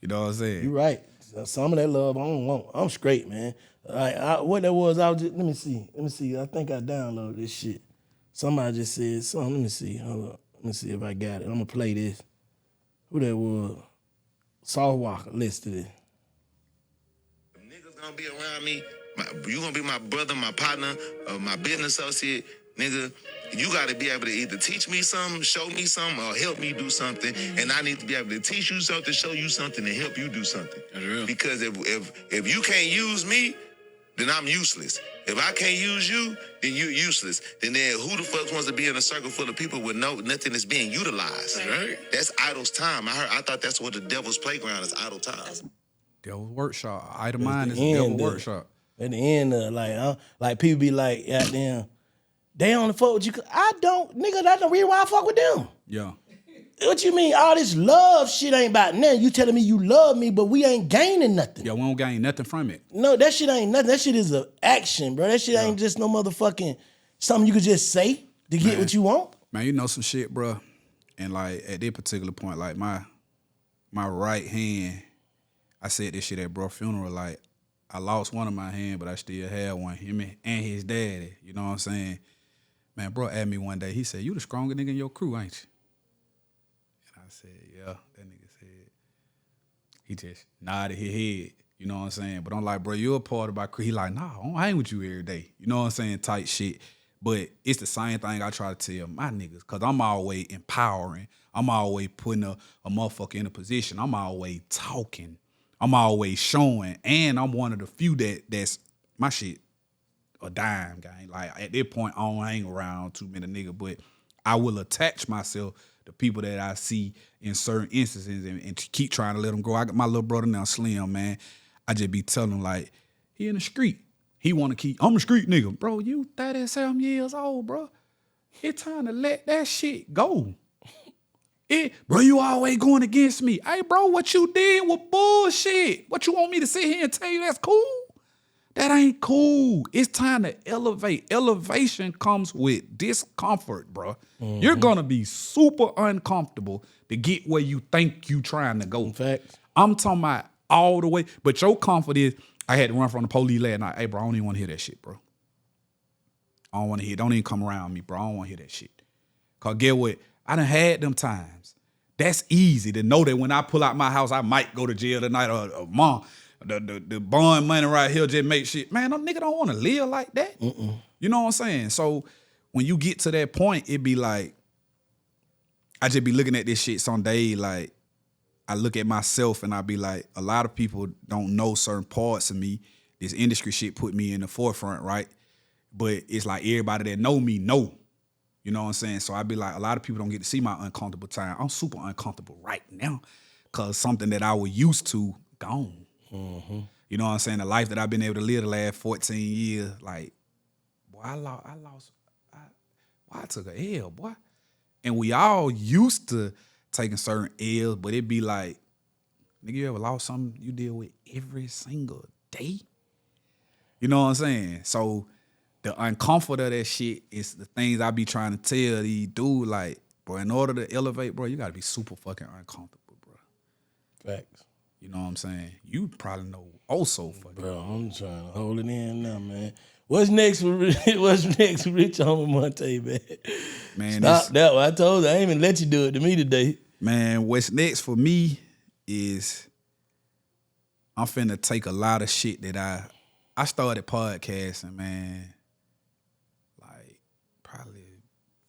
You know what I'm saying? You right. Some of that love I don't want. I'm straight, man. What that was, I was just, let me see. I think I downloaded this shit. Somebody just said something. Let me see. Hold up. Let me see if I got it. I'm gonna play this. Who that was? Saul Walker. Listen to this. Niggas gonna be around me. You gonna be my brother, my partner, my business associate. Nigga, you gotta be able to either teach me something, show me something, or help me do something. And I need to be able to teach you something, show you something, and help you do something. That's real. Because if you can't use me, then I'm useless. If I can't use you, then you're useless. Then who the fuck wants to be in a circle full of people with nothing is being utilized? Right. That's idle's time. I thought that's what the devil's playground is, idle time. Devil's workshop. Idle mind is the devil's end, workshop. At the end of like people be like, goddamn, they only fuck with you. I don't, nigga, that's the reason why I fuck with them. Yeah. What you mean? All this love shit ain't about nothing. You telling me you love me, but we ain't gaining nothing. Yeah, we don't gain nothing from it. No, that shit ain't nothing. That shit is an action, bro. That shit ain't just no motherfucking something you could just say to get what you want. Man, you know some shit, bro. And like at this particular point, like my right hand, I said this shit at bro funeral, like I lost one of my hand, but I still had one. Him and his daddy. You know what I'm saying? Man, bro asked me one day, he said, "You the strongest nigga in your crew, ain't you?" And I said, "Yeah." That nigga said, he just nodded his head. You know what I'm saying? But I'm like, bro, you're a part of my crew. He like, nah, I don't hang with you every day. You know what I'm saying? Tight shit. But it's the same thing I try to tell my niggas, because I'm always empowering. I'm always putting a motherfucker in a position. I'm always talking. I'm always showing. And I'm one of the few that's my shit a dime, gang. Like, at that point, I don't hang around too many niggas, but I will attach myself to people that I see in certain instances and keep trying to let them grow. I got my little brother now, Slim, man. I just be telling him, like, he in the street. He want to keep, I'm a street nigga. Bro, you 37 years old, bro. It's time to let that shit go. Bro, you always going against me. Hey, bro, what you did was bullshit. What you want me to sit here and tell you that's cool? That ain't cool. It's time to elevate. Elevation comes with discomfort, bro. Mm-hmm. You're going to be super uncomfortable to get where you think you trying to go. In fact, I'm talking about all the way. But your comfort is, I had to run from the police last night. Hey, bro, I don't even want to hear that shit, bro. I don't want to hear it. Don't even come around me, bro. I don't want to hear that shit. Because get what? I done had them times. That's easy to know that when I pull out my house, I might go to jail tonight or mom. The bond money right here just make shit. Man, no nigga don't want to live like that. Mm-mm. You know what I'm saying? So when you get to that point, it be like, I just be looking at this shit some day, like, I look at myself and I be like, a lot of people don't know certain parts of me. This industry shit put me in the forefront, right? But it's like everybody that know me know. You know what I'm saying? So I be like, a lot of people don't get to see my uncomfortable time. I'm super uncomfortable right now because something that I was used to, gone. Mm-hmm. You know what I'm saying? The life that I've been able to live the last 14 years, like, boy, I took a L, boy. And we all used to taking certain L's, but it be like, nigga, you ever lost something you deal with every single day? You know what I'm saying? So the uncomfort of that shit is the things I be trying to tell these dudes, like, bro, in order to elevate, bro, you gotta be super fucking uncomfortable, bro. Facts. You know what I'm saying? You probably know also fucking. Bro, I'm trying to hold it in now, man. What's next for Rich Homie Monta, man? Man, stop that one. I told you, I ain't even let you do it to me today. Man, what's next for me is I'm finna take a lot of shit that I started podcasting, man, like probably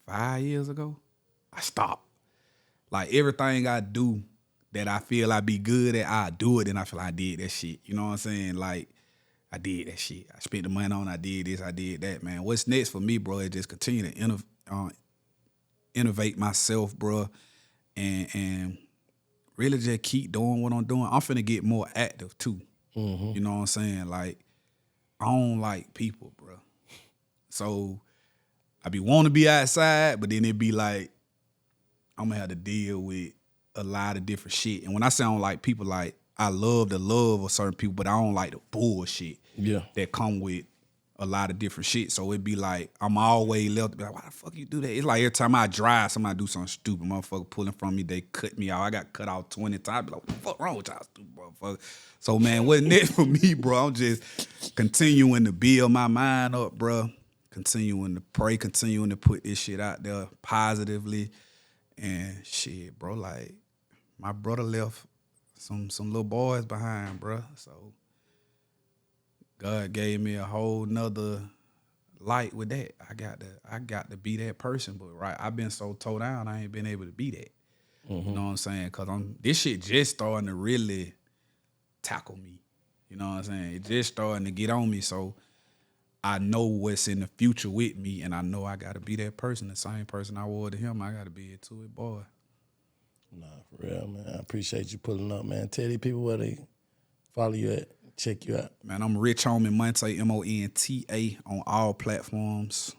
5 years ago. I stopped. Like everything I do, that I feel I be good at, I do it, and I feel I did that shit. You know what I'm saying? Like, I did that shit. I spent the money on, I did this, I did that, man. What's next for me, bro, is just continue to innovate myself, bro, and really just keep doing what I'm doing. I'm finna get more active, too. You know what I'm saying? Like, I don't like people, bro. So, I be want to be outside, but then it be like, I'm gonna have to deal with a lot of different shit. And when I say I don't like people, like, I love the love of certain people, but I don't like the bullshit that come with a lot of different shit. So it be like, I'm always left to be like, why the fuck you do that? It's like every time I drive, somebody do something stupid, motherfucker pulling from me, they cut me out. I got cut out 20 times. I be like, what the fuck wrong with y'all stupid motherfucker? So, man, what's next for me, bro? I'm just continuing to build my mind up, bro. Continuing to pray, continuing to put this shit out there positively. And shit, bro, like, my brother left some little boys behind, bro. So God gave me a whole nother light with that. I got to be that person, but right, I've been so towed down, I ain't been able to be that. You know what I'm saying? Cause this shit just starting to really tackle me. You know what I'm saying? It just starting to get on me. So I know what's in the future with me, and I know I gotta be that person, the same person I was to him. I gotta be it to it, boy. Nah, for real, man. I appreciate you pulling up, man. Tell these people where they follow you at, check you out. Man, I'm Rich Homie Monta, Monta, on all platforms.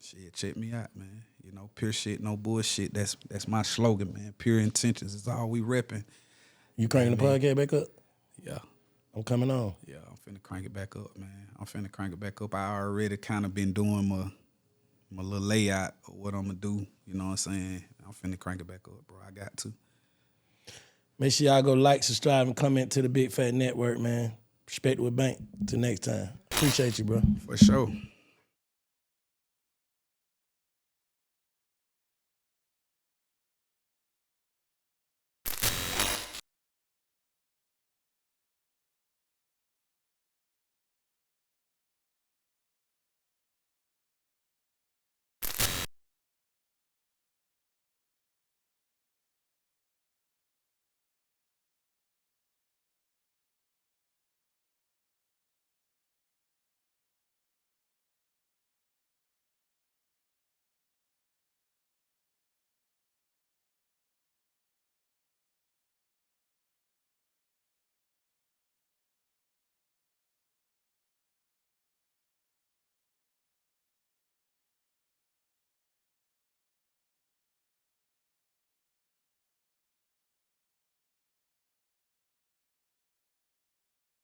Shit, check me out, man. You know, pure shit, no bullshit. That's my slogan, man. Pure intentions is all we repping. You cranking the podcast back up? Yeah. I'm coming on. Yeah, I'm finna crank it back up, man. I'm finna crank it back up. I already kind of been doing my little layout of what I'm gonna do. You know what I'm saying? I'm finna crank it back up, bro. I got to. Make sure y'all go like, subscribe, and comment to the Big Fat Network, man. Perspektives with Bank. Till next time. Appreciate you, bro. For sure.